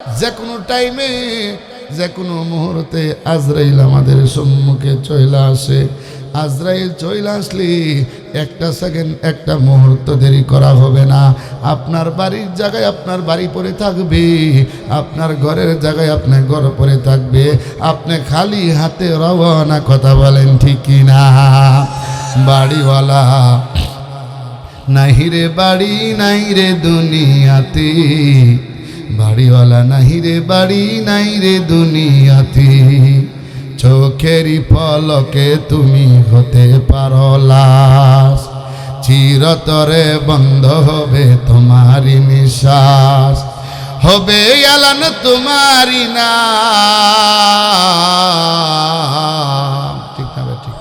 যে কোনো টাইমে যে কোনো মুহূর্তে আজরাইল আমাদের সম্মুখে চলে আসে। আজরাইল চলে আসলে একটা সেকেন্ড একটা মুহূর্ত দেরি করা হবে না। আপনার বাড়ির জায়গায় আপনার বাড়ি পড়ে থাকবে, আপনার ঘরের জায়গায় আপনার ঘর পড়ে থাকবে। আপনি খালি হাতে রওনা, কথা বলেন ঠিক কিনা? বাড়িওয়ালা নাহি রে বাড়ি নাই রে দুনিয়াতে, বাড়িওয়ালা নাহি রে বাড়ি নাই রে দুনিয়াতে। চোখেরই পলকে তুমি হতে পারো লাশ, চিরতরে বন্ধ হবে তোমারি নিঃশ্বাস। হবে এলান তোমারি নাম, ঠিক না ঠিক?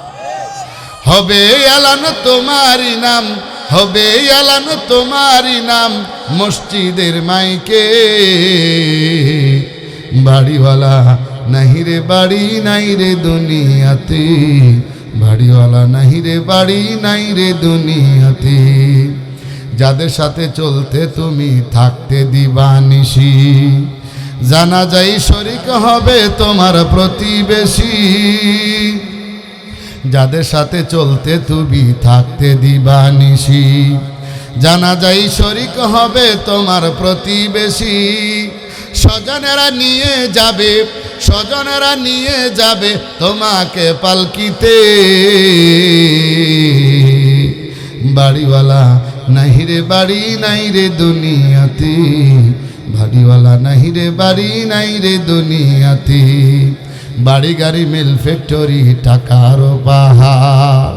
হবে এলান তোমারি নাম, হবে এলান তোমারি নাম মসজিদের মাইকে। বাড়িওয়ালা নাহি রে বাড়ি নাই রে দুনিয়াতে, বাড়িওয়ালা নাহি রে বাড়ি নাই রে দুনিয়াতে। যাদের সাথে চলতে তুমি থাকতে দিবানিশি, জানা যাই শরীক হবে তোমার প্রতিবেশী। যাদের সাথে চলতে তুমি থাকতে দিবানিশি, জানা যাই শরীক হবে তোমার প্রতিবেশী। স্বজনেরা নিয়ে যাবে, স্বজনেরা নিয়ে যাবে তোমাকে পালকিতে। বাড়িওয়ালা নাহি রে বাড়ি নাই রে দুনিয়াতে, বাড়িওয়ালা নাহি রে বাড়ি নাই রে দুনিয়াতে। বাড়ি গাড়ি মিল ফ্যাক্টরি টাকার পাহাড়,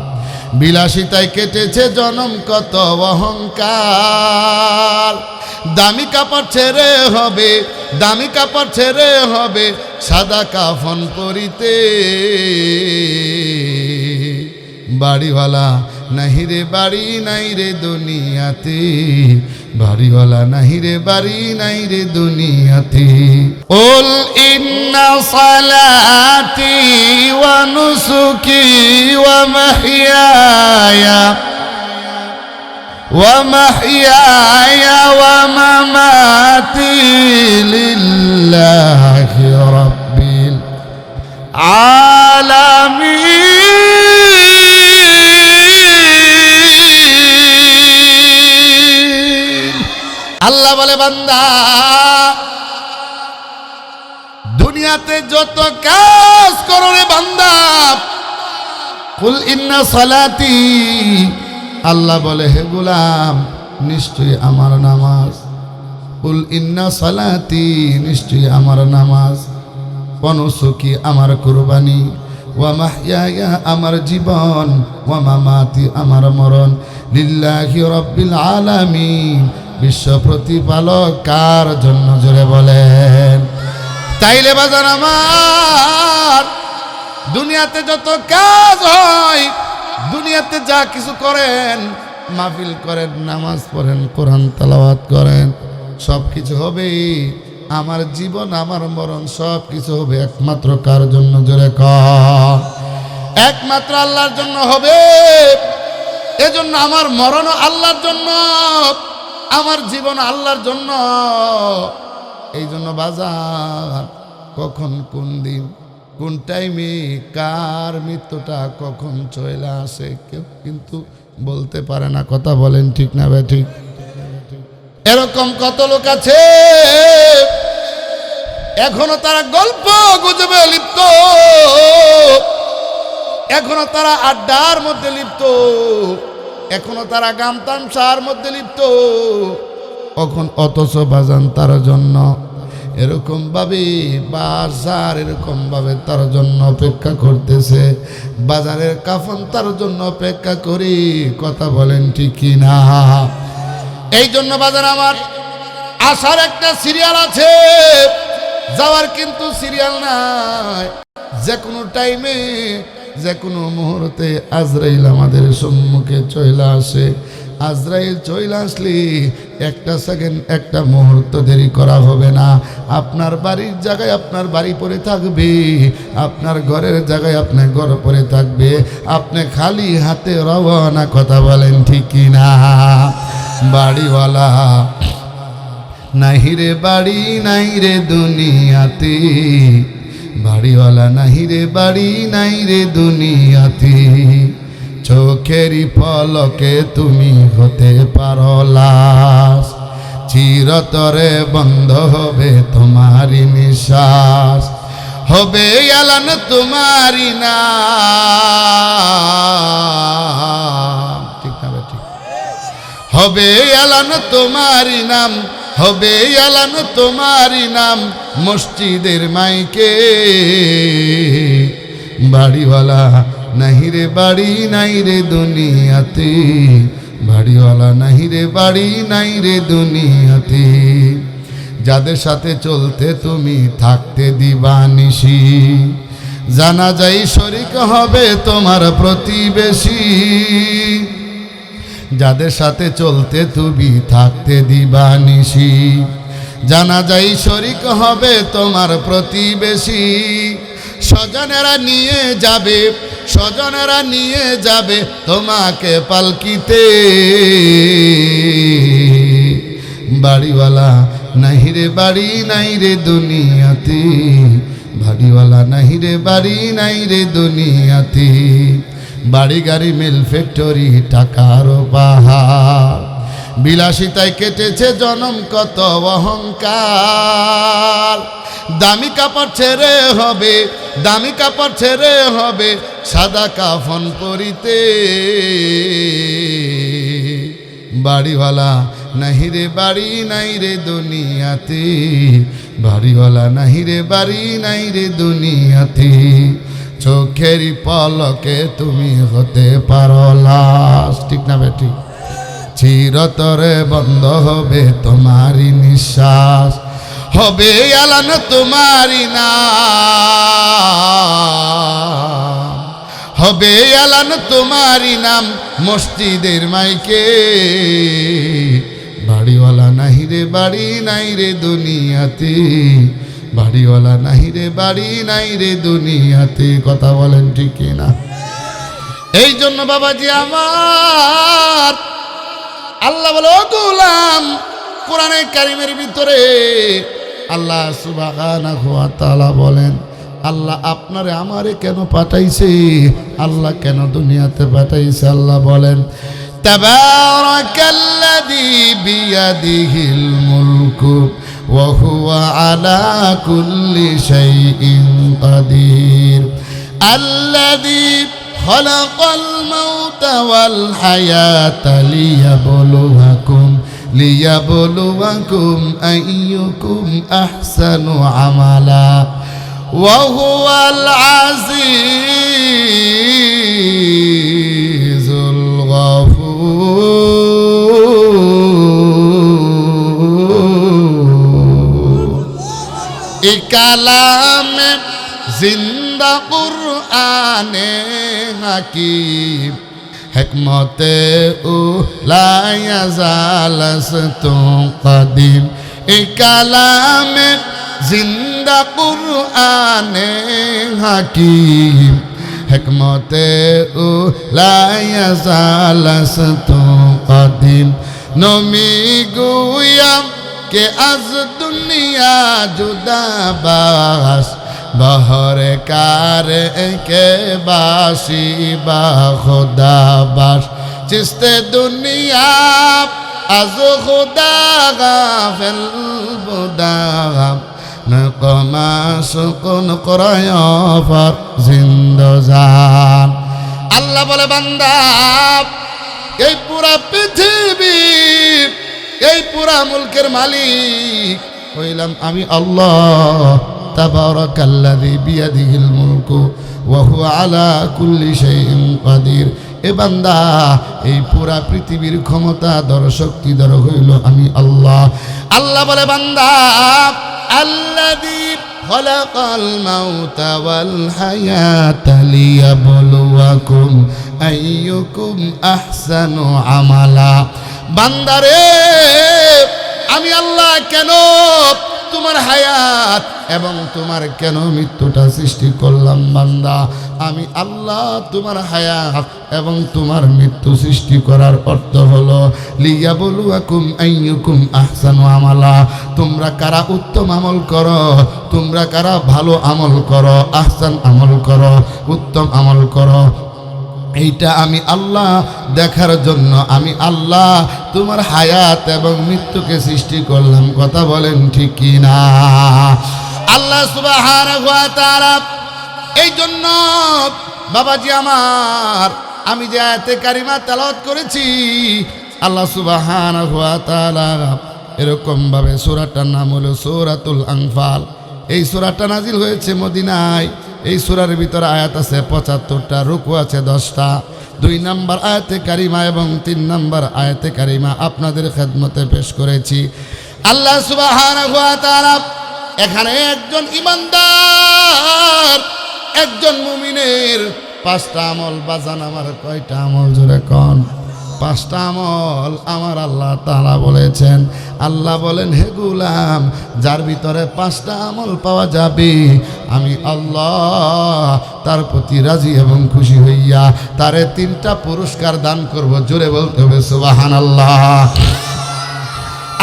বিলাসিতায় কেটেছে জনম কত অহংকার। দামি কাপড় ছেড়ে হবে, দামি কাপড় ছেড়ে হবে সাদা কাফন পরিতে। বাড়িওয়ালা নাহি রে বাড়ি নাই রে দুনিয়াতে, বাড়িওয়ালা নাহি রে বাড়ি নাই রে দুনিয়াতে। উল ইন্না সালাতি ওয়া নুসুকি ওয়া মাহইয়ায়া ومحياي ومماتي لله رب العالمين। আল্লাহ বলে বান্দা, দুনিয়াতে যত কাজ করো রে বান্দা, কুল ইন্না সালাতি, আল্লাহ বলে হে গোলাম নিশ্চয়ই আমার নামাজ। কুল ইন্না সালাতি, নিশ্চয়ই আমার নামাজ। ওয়া নুসুকি, আমার কুরবানি। ওয়া মাহইয়া, আমার জীবন। ওয়া মামাতি, আমার মরণ। লিল্লাহি রাব্বিল আলামিন, বিশ্ব প্রতিপালক কার জন্য, জোরে বলেন। তাইলে বাজার আমার, দুনিয়াতে যত কাজ হয়, দুনিয়াতে যা কিছু করেন, মাহফিল করেন, নামাজ পড়েন, কোরআন তেলাওয়াত করেন, সব কিছু হবে। আমার জীবন, আমার মরণ সব কিছু হবে একমাত্র কার জন্য, জোরে কর? একমাত্র আল্লাহর জন্য হবে। এজন্য আমার মরণও আল্লাহর জন্য, আমার জীবন আল্লাহর জন্য। এই জন্য বাজার, কখন কোন দিন কোন টাইমে কার মৃত্যুটা কখন চলে আসে কেউ কিন্তু বলতে পারে না, কথা বলেন ঠিক না বে ঠিক? এরকম কত লোক আছে এখনো তারা গল্প গুজবে লিপ্ত, এখনো তারা আড্ডার মধ্যে লিপ্ত, এখনো তারা গান তামসার মধ্যে লিপ্ত। অথচ বাজান তার জন্য এরকম ভাবে বাজার, এরকম ভাবে তার জন্য অপেক্ষা করতেছে। বাজারের কাফন তার জন্য অপেক্ষা করি, কথা বলেন ঠিক কিনা? এই জন্য বাজার আমার আসার একটা সিরিয়াল আছে, যাওয়ার কিন্তু সিরিয়াল নাই। যে কোনো টাইমে যে কোনো মুহূর্তে আজরাইল আমাদের সম্মুখে চলে আসে। আজরাইল চলে আসলে একটা সেকেন্ড একটা মুহূর্ত দেরি করা হবে না। আপনার বাড়ির জায়গায় আপনার বাড়ি পড়ে থাকবে, আপনার ঘরের জায়গায় আপনার ঘর পড়ে থাকবে। আপনি খালি হাতে রওনা, কথা বলেন ঠিক কিনা? বাড়িওয়ালা নাহি রে বাড়ি নাই রে দুনিয়াতে, বাড়িওয়ালা নাহি রে বাড়ি নাই রে দুনিয়াতে। চোখেরই পলকে তুমি হতে পারো লাশ, চিরতরে বন্ধ হবে তোমারি নিঃশ্বাস, হবে এলান তোমারি নাম। ঠিক না ঠিক? হবে এলান তোমারি নাম, হবে এলান তোমারি নাম মসজিদের মাইকে। বাড়িওয়ালা নাহি রে বাড়ি নাই রে দুনিয়াতে, বাড়িওয়ালা নাহি রে বাড়ি নাই রে দুনিয়াতে। যাদের সাথে চলতে তুমি থাকতে দিবানিশি, জানা যাই শরীক হবে তোমার প্রতিবেশী। যাদের সাথে চলতে তুমি থাকতে দিবানিশি, জানা যাই শরীক হবে তোমার প্রতিবেশী। স্বজনেরা নিয়ে যাবে, স্বজনেরা নিয়ে যাবে তোমাকে পালকিতে। বাড়িওয়ালা নাহি রে বাড়ি নাই রে দুনিয়াতে, বাড়িওয়ালা নাহি রে বাড়ি নাই রে দুনিয়াতে। বাড়ি গাড়ি মিল ফ্যাক্টরি টাকার পাহাড়, বিলাসিতায় কেটেছে জনম কত অহংকার। দামি কাপড় ছেড়ে হবে, দামি কাপড় ছেড়ে হবে সাদা কাফন পরিতে। বাড়িওয়ালা নাহি রে বাড়ি নাই রে দুনিয়াতে, বাড়িওয়ালা নাহি রে বাড়ি নাই রে দুনিয়াতে। চোখেরই পলকে তুমি হতে পারো লাশ। ঠিক না বেটি? চিরতরে বন্ধ হবে তোমারি নিঃশ্বাস, হবে এলান তোমারি নাম, হবে এলান তোমারি নাম মসজিদের মাইকে। বাড়িওয়ালা নাহি রে বাড়ি নাই রে দুনিয়াতে, বাড়িওয়ালা নাহি রে বাড়ি নাই রে দুনিয়াতে। কথা বলেন ঠিক না? এই জন্য বাবাজি আমার আল্লাহ বলে, ও গোলাম, কোরআনে কারিমের ভিতরে আল্লাহ সুবহানাহু ওয়া তাআলা বলেন, আল্লাহ আপনারে আমারে কেন পাঠাইছে, আল্লাহ কেন দুনিয়াতে পাঠাইছে। আল্লাহ বলেন, তাবারাকাল্লাযী বিয়াদিহিল মুলকু ওয়া হুয়া আলা কুল্লি শাইইন কাদির, আল্লাযী খালাকাল মাউতা ওয়াল হায়াতা লিয়াবলুয়াকুম আইয়ুকুম আহসানু আমালা ওয়া হুয়াল আজিজুল গফুর। এ কালামে জিন্দা কুরআনে হাকিম, হিকমতে লা ইয়াজালাস্তু কাদিম। এই কালামে জিন্দা কুরআনে হাকিম, হিকমতে লা ইয়াজালাস্তু কাদিম। নমি গুয়াম কে আজ দুনিয়া জুদাবাস, বহরে কার কে বাসি বা খুদাবাস। চিস্তে দুনিয়া আজ খুদা গাফিল বুদাগাম, নকমা সুকুন করায়ফার জিন্দজান। আল্লাহ বলে, বান্দা এই পুরা পৃথিবী, এই পুরা মুলকের মালিক হইলাম আমি আল্লাহ। তাবারাকাল্লাযী বিয়াদিহিল মুলকু ওয়া হুয়া আলা কুল্লি শাইইন কাদির। এ বান্দা, এই পুরা পৃথিবীর ক্ষমতা ধর শক্তিধর হইল আমি আল্লাহ। আল্লাহ বলে, বান্দা আল্লাযী খালাকাল মাউতা ওয়াল হায়াতা লিয়াবলুয়াকুম আইয়ুকুম আহসানু আমালা। বান্দারে, আমি আল্লাহ কেন তোমার হায়াত এবং তোমার কেন মৃত্যুটা সৃষ্টি করলাম বান্দা? আমি আল্লাহ তোমার হায়াত এবং তোমার মৃত্যু সৃষ্টি করার অর্থ হলো লিয়াবলুয়াকুম আইয়ুকুম আহসানু আমালা। তোমরা কারা উত্তম আমল করো, তোমরা কারা ভালো আমল করো, আহসান আমল করো, উত্তম আমল করো, এইটা আমি আল্লাহ দেখার জন্য আমি আল্লাহ তোমার হায়াত এবং মৃত্যুকে সৃষ্টি করলাম। কথা বলেন ঠিক কি না? আল্লাহ সুবহানাহু ওয়া তাআলা এই জন্য বাবাজি আমার, আমি যে আয়াতে কারিমা তেলাওয়াত করেছি, আল্লাহ সুবহানাহু ওয়া তাআলা এরকম ভাবে সূরাটার নাম হলো সূরাতুল আনফাল। এই সূরাটা নাজিল হয়েছে মদিনায়। এই সূরার ভিতরে আয়াত আছে ৭৫টা, রুকু আছে 10টা। 2 নম্বর আয়াতে কারিমা এবং 3 নম্বর আয়াতে কারিমা আপনাদের খেদমতে পেশ করেছি। আল্লাহ সুবহানাহু ওয়া তাআলা এখানে একজন ইমানদার, একজন মুমিনের 5টা আমল বাজান আমার কয়টা আমল জোরে কোন? 5টা আমল আমার আল্লাহ তাআলা বলেছেন। আল্লাহ বলেন, হে গোলাম, যার ভিতরে 5টা আমল পাওয়া যাবে আমি আল্লাহ তার প্রতি রাজি এবং খুশি হইয়া তারে 3টা পুরস্কার দান করব। জোরে বলতে হবে সুবহানাল্লাহ।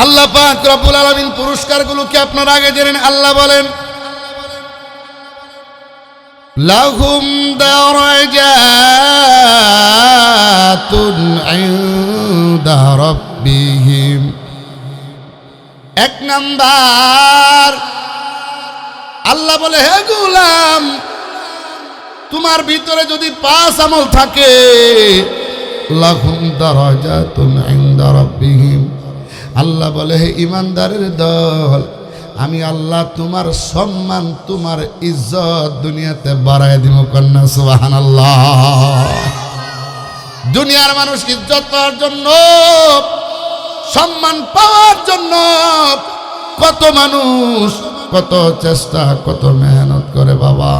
আল্লাহ পাক রব্বুল আলামিন পুরস্কারগুলো কি আপনারা আগে জেনেন? আল্লাহ বলেন, লাহুম দারাজাতুন ইনদা রাব্বিহিম। 1 নাম্বার আল্লাহ বলে, হে গোলাম, তোমার ভিতরে যদি 5 আমল থাকে, লাহুম দারাজাতুন ইনদা রাব্বিহিম। আল্লাহ বলে, হে ইমানদারের দল, আমি আল্লাহ তোমার সম্মান, তোমার ইজ্জত দুনিয়াতে বাড়ায় দিব। কন্যা সুবহানাল্লাহ। দুনিয়ার মানুষ ইজ্জত পাওয়ার জন্য, সম্মান পাওয়ার জন্য কত মানুষ কত চেষ্টা, কত মেহনত করে বাবা।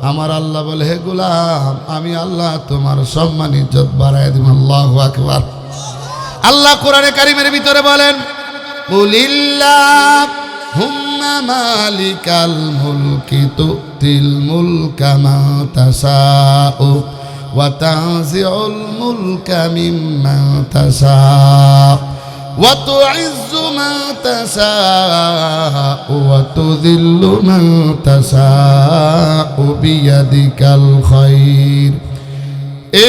আমার আল্লাহ বলে, হে গোলাম, আমি আল্লাহ তোমার সম্মান ইজ্জত বাড়ায় দিব। আল্লাহু আকবার। আল্লাহ কোরআনে কারিমের ভিতরে বলেন, কুলিল্লাহুম্মা মালিকাল মুলকি তুতিল মুলকা মা তাশাউ ওয়া তানজিউল মুলকা মিম্মা তাশাউ ওয়া তুইজ্জু মা তাশাউ ওয়া তুযিল্লু মা তাশাউ বিয়াদিকাল খায়র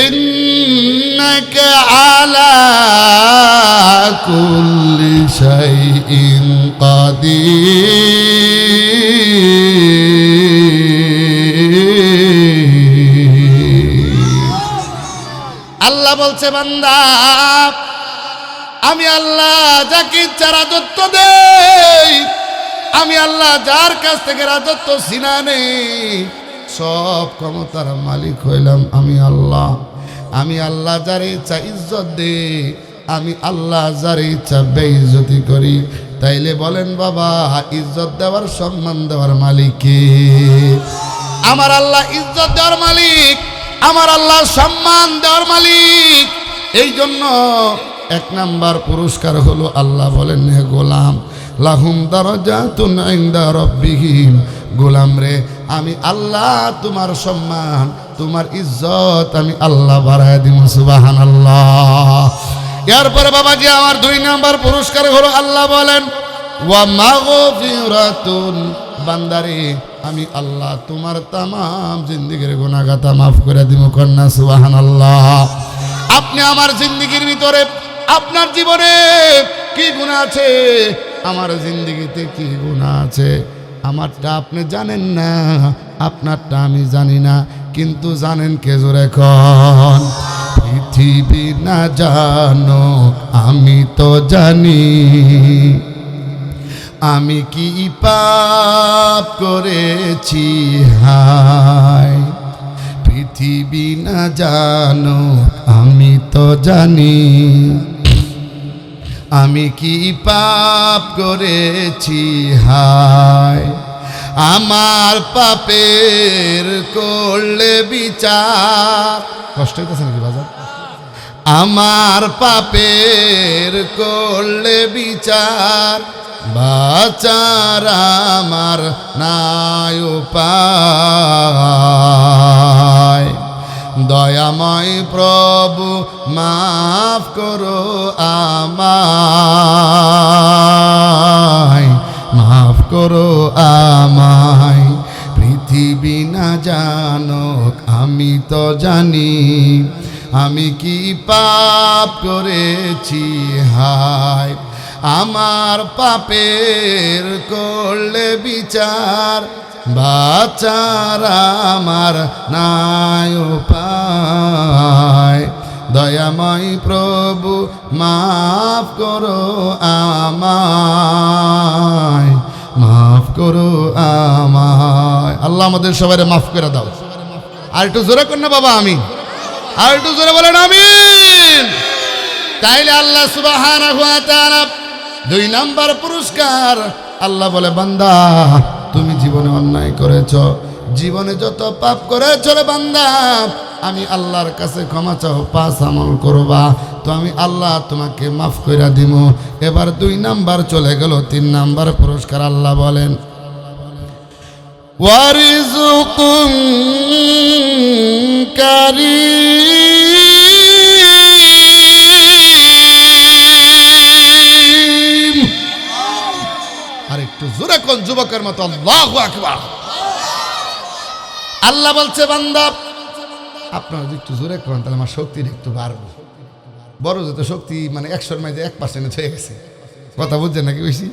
ইন্নাকা আলা কুল্লি শাইইন কাদির। আল্লাহ বলছে, বান্দা, আমি আল্লাহ যাকে ইচ্ছা রাজত্ব দেই, আমি আল্লাহ যার কাছ থেকে রাজত্ব ছিনা নেই, সব ক্ষমতার মালিক হইলাম আমি আল্লাহ। আমি আল্লাহ যার ইচ্ছা ইজ্জত দে, আমি আল্লাহ যার ইচ্ছা বেইজ্জতি করি। তাইলে বলেন বাবা, ইজ্জত দেওয়ার সম্মান দেওয়ার মালিক কে? আমার আল্লাহ ইজ্জত দেওয়ার মালিক, আমার আল্লাহ সম্মান দেওয়ার মালিক। এই জন্য 1 নাম্বার পুরস্কার হলো, আল্লাহ বলেন, হে গোলাম, লাহুম দারাজাতুন ইনদা রাব্বিহিম। গোলাম রে, আমি আল্লাহ তোমার সম্মান, তোমার ইজ্জত আমি আল্লাহ বাড়ায় দিব। সুবহানাল্লাহ। এরপরে বাবাজি আমার 2 নাম্বার পুরস্কার হলো, আল্লাহ বলেন, ওয়া মাগফিরাতুন। বান্দারে, আমি আল্লাহ তোমার তামাম জিন্দেগির গুনাহগাতা মাফ করে দিব। কন্যা সুবহানাল্লাহ। আপনি আমার জিন্দেগির ভিতরে, আপনার জীবনে কি গুনাহ আছে, আমার জিন্দেগিতে কি গুনাহ আছে, আমারটা আপনি জানেন না, আপনারটা আমি জানি না, কিন্তু জানেন কে? জোরে কোন? পৃথিবী না জানো, আমি তো জানি, আমি কি পাপ করেছি হায়। পৃথিবী না জানো, আমি তো জানি, আমি কি পাপ করেছি হায়। আমার পাপের করলে বিচার। কষ্ট হইতেছে নাকি বাজার? আমার পাপের করলে বিচার, বাঁচার আমার নাই উপায়। দয়াময় প্রভু মাফ করো আমায়, মাফ করো আমায়। পৃথিবী না জানুক আমি তো জানি, আমি কি পাপ করেছি হায়। আমার পাপের করলে বিচার, বাঁচার আমার নাই উপায়। দয়াময় প্রভু মাফ করো আমায়, মাফ করো আমায়। আল্লাহ আমাদের সবাই মাফ করে দাও। আর একটু জোরে কর না বাবা আমিন, আর একটু জোরে বলেন আমিন। তাইলে আল্লাহ সুবহানাহু ওয়া তাআলা 2 নাম্বার পুরস্কার। আল্লাহ বলে, বান্দা তুমি জীবনে অন্যায় করেছ, জীবনে যত পাপ করেছ রে বান্দা, আমি আল্লাহর কাছে ক্ষমা চাও, 5 আমল করবা তো আমি আল্লাহ তোমাকে মাফ কইরা দিব। এবার 2 নাম্বার চলে গেল, 3 নাম্বার পুরস্কার। আল্লাহ বলেন, ওয়ারিজুকুম কারীম। আর একটু জোরে কোন যুবকের মতো আল্লাহু আকবার। আল্লাহ বলছে, বান্দা আপনারা যদি একটু জোরে কোন তাহলে আমার শক্তি একটু বাড়বে। বড় যত শক্তি মানে 100-এর মধ্যে 1% হয়ে গেছে। কথা বুঝছেন নাকি? বেশি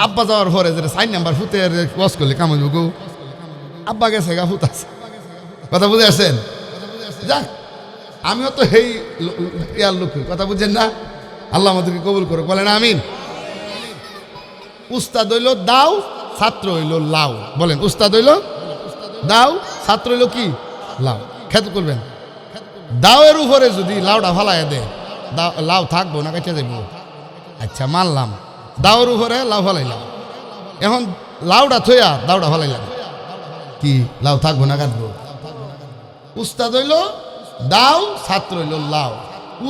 আব্বা যাওয়ার পরে যেটা 4 নাম্বার ফুতের ওয়াজ করলে কামাই গো, আব্বা গেছে গা ফুত আছে। কথা বুঝে আসেন? যাক, আমিও তো হেই ইয়ার লোক। কথা বুঝছেন না? আল্লাহ আমাদেরকে কবুল করুক, বলেন আমিন। উস্তাদ হইল দাও, ছাত্র হইল লাউ। বলেন, উস্তাদ হইল দাও, ছাত্র হইল কি লাউ। খেতে করবেন, দাওয়ের উপরে যদি লাউটা ফালাই দেয়, লাউ থাকবো না কেটে যাবো? আচ্ছা মানলাম, দাওয়ের উপরে লাউ ফালাইলাম, এখন লাউটা থইয়া দাউটা ফালাইলাম, কি লাউ থাকবো না কাটবো? উস্তাদ হইল দাও, ছাত্র হইল লাউ।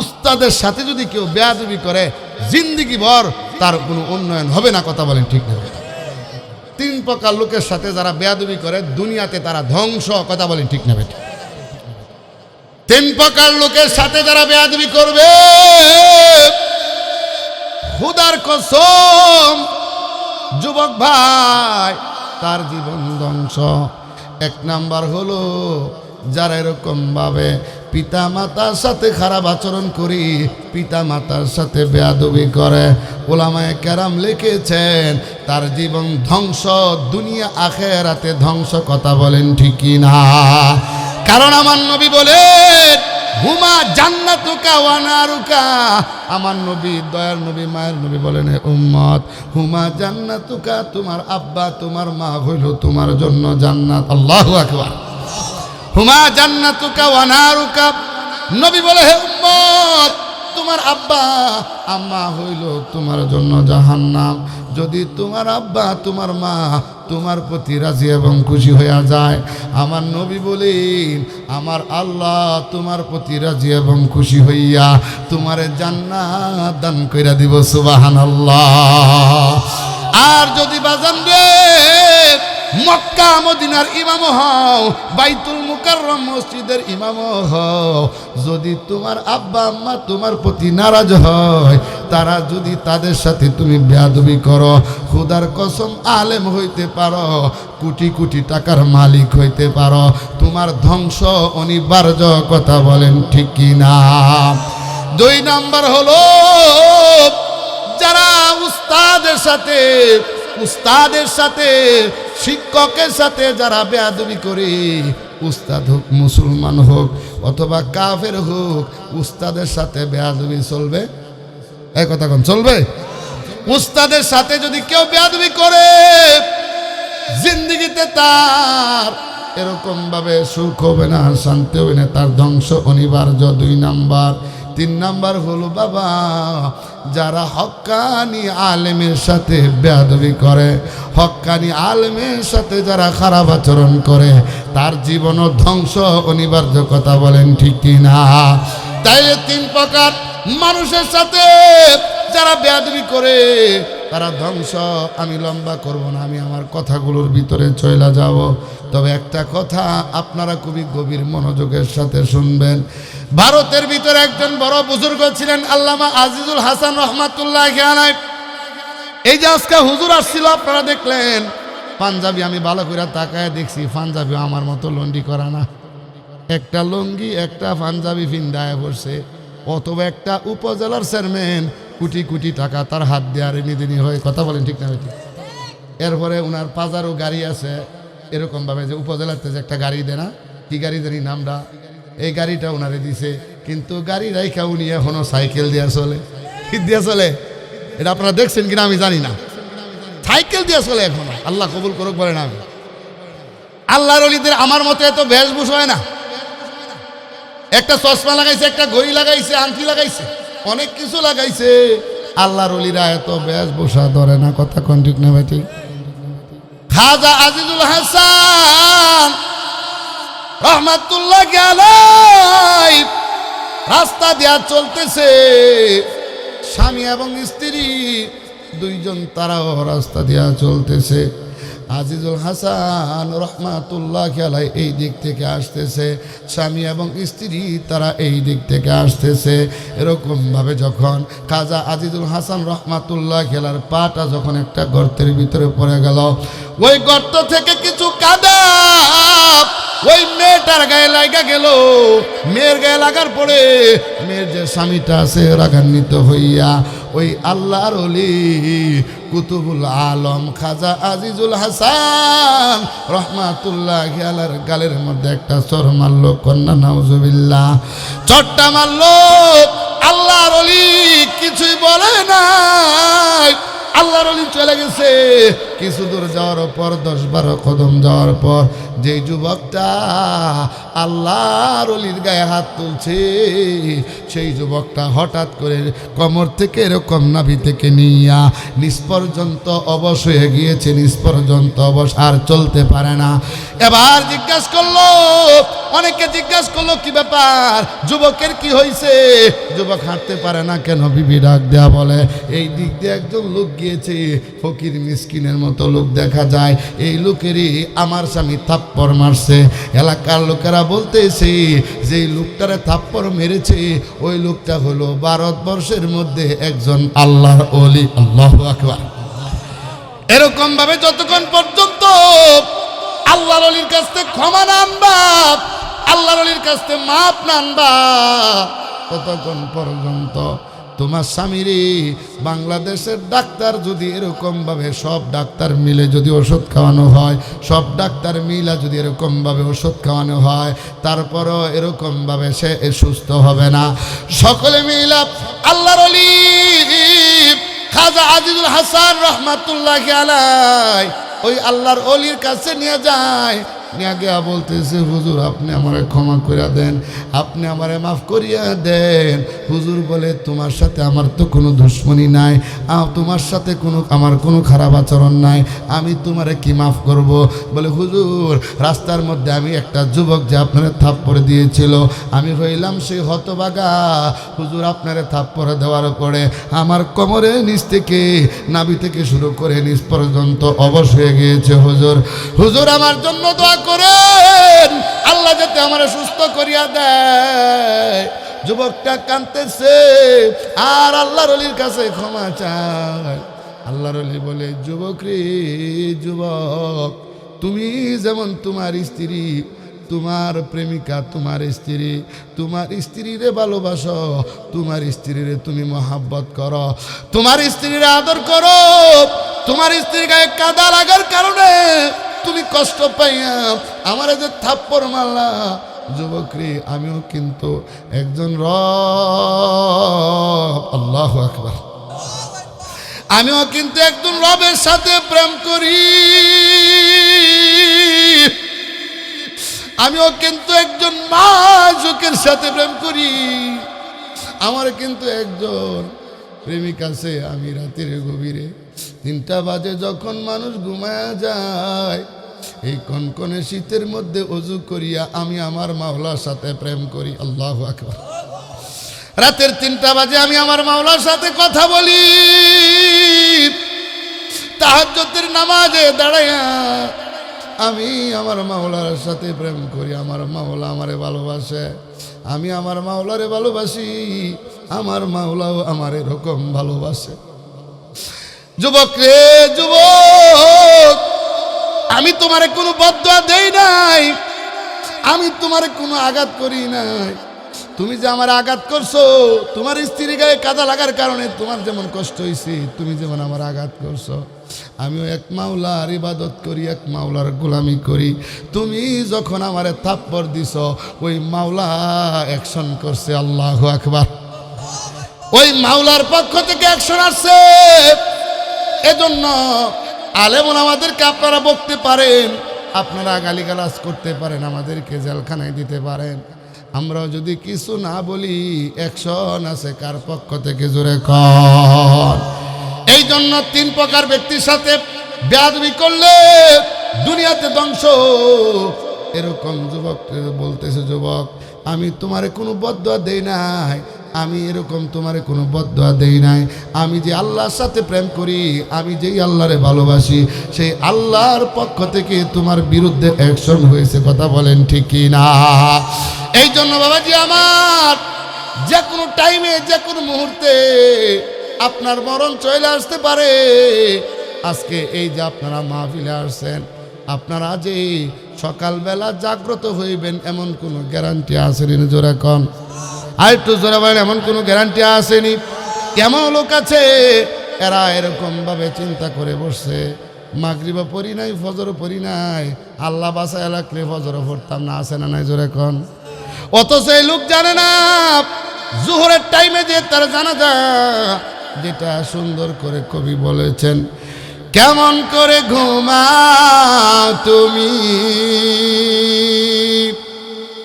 উস্তাদের সাথে যদি কেউ বেয়াদবি করে জিন্দিগি ভর তার কোনো উন্নয়ন হবে না। কথা বলেন ঠিক না? 3 প্রকার লোকের সাথে যারা বেয়াদবি করে দুনিয়াতে তারা ধ্বংস। কথা বলেন ঠিক না? 3 প্রকার লোকের সাথে যারা বেয়াদবি করবে, খুদার কসম যুবক ভাই, তার জীবন ধ্বংস। 1 নাম্বার হলো যারা এরকম ভাবে পিতা মাতার সাথে খারাপ আচরণ করি, পিতা মাতার সাথে বেয়াদবি করে। ওলামায়ে কেরাম লিখেছেন তার জীবন ধ্বংস, দুনিয়া আখিরাতে ধ্বংস। কথা বলেন ঠিক না? কারণ আমার নবী বলেন, হুমা জান্নাতুকা ওয়া নারুকা। আমার নবী, দয়ার নবী, মায়ের নবী বলেন, হে উম্মত, হুমা জান্নাতুকা, তোমার আব্বা তোমার মা হইল তোমার জন্য জান্নাত। আল্লাহু আকবার। হুমা জান্নাতুকা ওয়া নারুকা। নবী বলে, হে উম্মত, তোমার আব্বা আম্মা হইল তোমার জন্য জাহান্নাম। যদি তোমার আব্বা তোমার মা তোমার প্রতি রাজি এবং খুশি হইয়া যায়, আমার নবী বলেন আমার আল্লাহ তোমার প্রতি রাজি এবং খুশি হইয়া তোমারে জান্নাত দান কইরা দিব। সুবহানাল্লাহ। আর যদি বাজান রে মক্কা মদিনার ইমাম হও, বাইতুল মুকাররম মসজিদের ইমাম হও, যদি তোমার আব্বা আম্মা তোমার প্রতি নারাজ হয়, তারা যদি তাদের সাথে তুমি বেয়াদবি করো, খোদার কসম আলেম হইতে পারো, কোটি কোটি টাকার মালিক হইতে পারো, তোমার ধ্বংস অনিবার্য। কথা বলেন ঠিক কি না? 2 নাম্বার হলো যারা উস্তাদের সাথে শিক্ষকের সাথে যারা বেয়াদবি করে, উস্তাদ হোক মুসলমান হোক অথবা কাফের হোক, উস্তাদের সাথে বেয়াদবি চলবে। এই কথা কোন চলবে? উস্তাদের সাথে যদি কেউ বেয়াদবি করে, জিন্দেগিতে তার এরকম ভাবে সুখ হবে না, শান্তি হবে না, তার ধ্বংস অনিবার্য। 2 নাম্বার। 3 নাম্বার হলো বাবা যারা হক্কানি আলেমের সাথে বেয়াদবি করে, হক্কানি আলেমের সাথে যারা খারাপ আচরণ করে, তার জীবনও ধ্বংস অনিবার্য। কথা বলেন ঠিক কি না? তাইলে তিন প্রকার মানুষের সাথে যারা বেয়াদবি করে তারা ধ্বংস। আমি লম্বা করব না, আমি আমার কথাগুলোর ভিতরে চলে যাব। তবে একটা কথা আপনারা খুবই গভীর মনোযোগের সাথে শুনবেন। ভারতের ভিতরে একজন বড় বুজুর্গ ছিলেন আল্লামা আজিজুল হাসান রহমাতুল্লাহি আলাইহি। এই যে আজকে হুজুর আসছিল আপনারা দেখলেন, পাঞ্জাবি আমি ভালো করে তাকায় দেখছি, পাঞ্জাবি আমার মতো লন্ডি করা না। একটা লুঙ্গি একটা পাঞ্জাবি ফিন্দায় পড়ছে। অথবা একটা উপজেলার চেয়ারম্যান কোটি কোটি টাকা তার হাত দেওয়ার নিদিনী হয়। কথা বলেন ঠিক না ঠিক? এরপরে ওনার পাজারও গাড়ি আছে এরকমভাবে, যে উপজেলাতে যে একটা গাড়ি দেয় না, কি গাড়ি জানি নামটা, এই গাড়িটা ওনারে দিছে। কিন্তু গাড়ি রাইখা উনি এখনো সাইকেল দিয়া চলে। কি দিয়া চলে এটা আপনারা দেখছেন কিনা আমি জানি না, সাইকেল দিয়া চলে এখনো। আল্লাহ কবুল করুক বলেন। আমি আল্লাহর ওলিদের আমার মতো এত বেশভূষ হয় না। একটা চশমা লাগাইছে, একটা ঘড়ি লাগাইছে, আংটি লাগাইছে, অনেক কিছু লাগাইছে। আল্লাহর ওলিরা এত বেশভূষা ধরে না। কথা কোন ঠিক না ভাই? ঠিক। খাজা আজিজুল হাসান রহমাতুল্লাহি আলাইহি রাস্তা দিয়া চলতেছে, স্বামী এবং স্ত্রী দুইজন তারাও রাস্তা দিয়া চলতেছে। আজিজুল হাসান রহমাতুল্লাহি আলাইহি এই দিক থেকে আসতেছে, স্বামী এবং স্ত্রী তারা এই দিক থেকে আসতেছে। এরকমভাবে যখন খাজা আজিজুল হাসান রহমাতুল্লাহি আলাইহির পাটা যখন একটা গর্তের ভিতরে পড়ে গেল, ওই গর্ত থেকে কিছু কাদা ওই মেয়েটার গায়ে লাগা গেল। মেয়ের গায়ে লাগার পরে মেয়ের যে স্বামীটা আছে রাগান্বিত হইয়া ওই আল্লাহর ওলি কুতুবুল আলম খাজা আজিজুল হাসান রহমাতুল্লাহি আলাইহির গালের মধ্যে একটা চর মারলো। কন্যা নাউজুবিল্লাহ, চটটা মারলো। আল্লাহর ওলি কিছুই বলে নাই। আল্লাহর ওলি চলে গেছে। কিছু দূর যাওয়ার পর 10-12 কদম যাওয়ার পর যে যুবকটা আল্লাহর ওলির গায়ে হাত তুলছে, সেই যুবকটা হঠাৎ করে কোমর থেকে এরকম নাভি থেকে নিয়া নিচ পর্যন্ত অবশ হয়ে গিয়েছে। নিচ পর্যন্ত অবশ, আর চলতে পারে না। এবার জিজ্ঞাসা করলো, অনেকে জিজ্ঞাসা করলো কি ব্যাপার, যুবকের কি হয়েছে? যুবক হাঁটতে পারে না কেন? বিবি ডাক দেয়া বলে, এই দিক দিয়ে একজন লোক গিয়েছে, ফকির মিসকিনের মতো লোক দেখা যায়। এই লোকেরই আমার স্বামী থাপ্পড় মারছে। এলাকার লোকেরা বলতেছে যে লোকটারে থাপ্পড় মেরেছে ওই লোকটা হলো ভারতবর্ষের মধ্যে একজন আল্লাহর ওলি। আল্লাহু আকবার। এরকম ভাবে যতক্ষণ পর্যন্ত আল্লাহর ওলির কাছ থেকে ক্ষমা না আনবা, আল্লাহর ওলির কাছ থেকে মাপ না আনবা, ততক্ষণ পর্যন্ত তোমার স্বামীরে বাংলাদেশের ডাক্তার যদি এরকমভাবে সব ডাক্তার মিলে যদি ওষুধ খাওয়ানো হয়, সব ডাক্তার মিলা যদি এরকমভাবে ওষুধ খাওয়ানো হয়, তারপরও এরকমভাবে সে সুস্থ হবে না। সকলে মিলা আল্লাহর ওলি খাজা আজিজুল হাসান রহমাতুল্লাহি আলাইহি ওই আল্লাহর ওলির কাছে নিয়ে যায়। নিয়ে গিয়া বলতেছে, হুজুর আপনি আমারে ক্ষমা করিয়া দেন, আপনি আমারে মাফ করিয়া দেন। হুজুর বলে, তোমার সাথে আমার তো কোনো দুশ্মনী নাই, তোমার সাথে আমার কোনো খারাপ আচরণ নাই, আমি তোমারে কি মাফ করব? বলে, হুজুর রাস্তার মধ্যে আমি একটা যুবক যে আপনারে থাপ্পড় দিয়েছিল, আমি হইলাম সেই হতভাগা। হুজুর আপনারে থাপ্পড় দেওয়ার পরে আমার কোমরে নিচ থেকে নাভি থেকে শুরু করে নিচ পর্যন্ত অবশ হয়ে গিয়েছে। হুজুর, হুজুর আমার জন্য দোয়া করেন, আল্লাহ যাতে আমার সুস্থ করিয়া দেয়। যুবকটা কাঁদতেছে আর আল্লাহর ওলির কাছে ক্ষমা চায়। আল্লাহর ওলি বলে, যুবক রে যুবক, তুমি যেমন তোমার স্ত্রী, তোমার প্রেমিকা, তোমার স্ত্রীরে ভালোবাসো, তোমার স্ত্রীরে তুমি মহাব্বত করো, তোমার স্ত্রীরে আদর করো। তোমার স্ত্রীর গায়ে কাদা লাগার কারণে তুমি কষ্ট পাইয়া আমার যে থাপ্পড় মারলা, যুবক রে আমিও কিন্তু একজন রব। আল্লাহু আকবার। আমিও কিন্তু একজন রবের সাথে প্রেম করি, আমিও কিন্তু একজন মাযুকের সাথে প্রেম করি। আমার কিন্তু একজন প্রেমিক আছে। আমি রাতের গভীরে 3টা বাজে যখন মানুষ ঘুমায়া যায়, এই কনকনে শীতের মধ্যে ওযু করিয়া আমি আমার মাওলার সাথে প্রেম করি। আল্লাহু আকবার। রাতের 3টা বাজে আমি আমার মাওলার সাথে কথা বলি, তাহাজ্জুদের নামাজে দাঁড়াইয়া আমি আমার মাওলার সাথে প্রেম করি। আমার মাওলা আমারে ভালোবাসে, আমি আমার মাওলারে ভালোবাসি, আমার মাওলাও আমার এরকম ভালোবাসে। যুবক রে যুবক, আমি তোমারে কোনো বদদুয়া দেই নাই, আমি তোমারে কোনো আঘাত করি নাই। তুমি যে আমার আঘাত করছো, তোমার স্ত্রীর গায়ে কাদা লাগার কারণে তোমার যেমন কষ্ট হয়েছে, তুমি যেমন আমার আঘাত করছো, আমিও এক মাওলার ইবাদত করি, এক মাওলার গোলামি করি। তুমি যখন আমারে থাপ্পড় দিছ, ওই মাওলা অ্যাকশন করছে। আল্লাহু আকবার। ওই মাওলার পক্ষ থেকে অ্যাকশন আসছে। এজন্য আলেমন আমাদেরকে আপনারা বকতে পারেন, আপনারা গালিগালাজ করতে পারেন, আমাদেরকে জেলখানায় দিতে পারেন, আমরাও যদি কিছু না বলি অ্যাকশন আছে কার পক্ষ থেকে, জোরে কর। এই জন্য 3 প্রকার ব্যক্তির সাথে বেয়াদবি করলে দুনিয়াতে ধ্বংস। এরকম যুবক বলতেছে, যুবক আমি তোমারে কোনো বদদুয়া দেই নাই, আমি এরকম তোমারে কোনো বদদুয়া দেই নাই। আমি যে আল্লাহর সাথে প্রেম করি, আমি যেই আল্লাহরে ভালোবাসি, সেই আল্লাহর পক্ষ থেকে তোমার বিরুদ্ধে অ্যাকশন হয়েছে। কথা বলেন ঠিক কি না? এই জন্য বাবাজি আমার, যে কোনো টাইমে যে কোনো মুহূর্তে আপনার মরণ চলে আসতে পারে। আজকে এই যে আপনারা মাহফিলে আসছেন, আপনারা যে সকালবেলা জাগ্রত হইবেন এমন কোনো গ্যারান্টি আসেনি? জোরে কন, আর একটু জোরে বলেন, এমন কোনো গ্যারান্টি আসেনি? কেমন লোক আছে এরা এরকমভাবে চিন্তা করে বসছে, মাগরিবও পড়ি নাই, ফজরও পড়ি নাই, আল্লাহ বাসায় লাগলে ফজরও পড়তাম না, আসে না নাই? জোরে কন। অথচ এই লোক জানে না জোহরের টাইমে যে তার জানাজা, যেটা সুন্দর করে কবি বলেছেন, কেমন করে ঘুমাও তুমি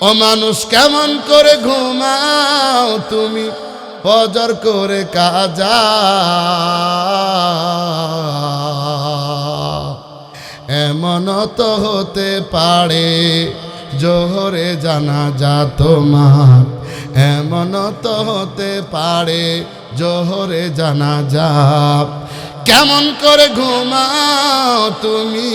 ও মানুষ, কেমন করে ঘুমাও তুমি ফজর করে কাজা, এমন তো হতে পারে জোহরে জানাজা তোমার, এমন তো হতে পারে জোহরে জানাজা, কেমন করে ঘুমাও তুমি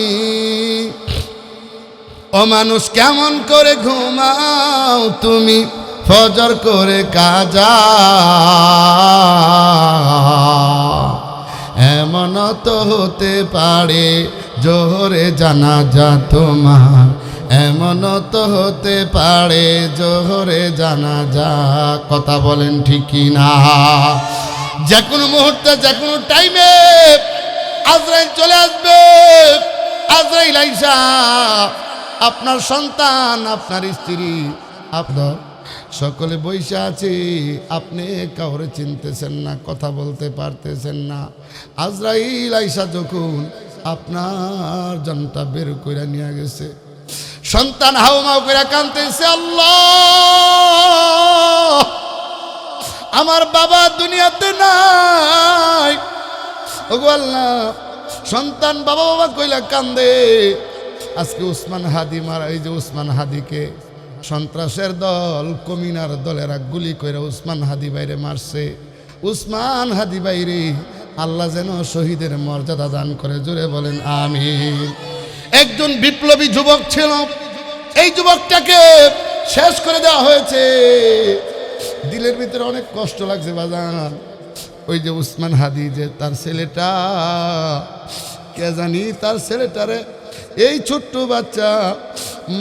ও মানুষ, কেমন করে ঘুমাও তুমি ফজর করে কাজা, এমন তো হতে পারে জোহরে জানাজা তোমার, এমন তো হতে পারে জোহরে জানাজা। কথা বলেন ঠিক কি না? যে কোনো মুহূর্তে যে কোনো টাইমে আজরাইল চলে আসবে। আজরাইল আইসা আপনার সন্তান, আপনার স্ত্রী, আপনার সকলে বৈশা আছে, আপনি কাউরে চিনতেছেন না, কথা বলতে পারতেছেন না। আজরাইল আইসা যখন আপনার জানটা বের করে নিয়ে গেছে, সন্তান হাউমাউ করে কাঁদতেছে, আল্লাহ আমার বাবা দুনিয়াতে নাই। ওগো আল্লাহ, সন্তান বাবা বাবা কইলা কান্দে। আজকে উসমান হাদি মারা, এই যে উসমান হাদিকে সন্ত্রাসের দল, কমিনার দলেরা গুলি করে উসমান হাদি বাইরে মারছে। উসমান হাদি বাইরে আল্লাহ যেন শহীদের মর্যাদা দান করে, জোরে বলেন আমিন। একজন বিপ্লবী যুবক ছিল, এই যুবকটাকে শেষ করে দেওয়া হয়েছে। দিলের ভিতরে অনেক কষ্ট লাগছে বাজান। ওই যে উসমান হাদি, যে তার ছেলেটা, কে জানি তার ছেলেটারে, এই ছোট্ট বাচ্চা,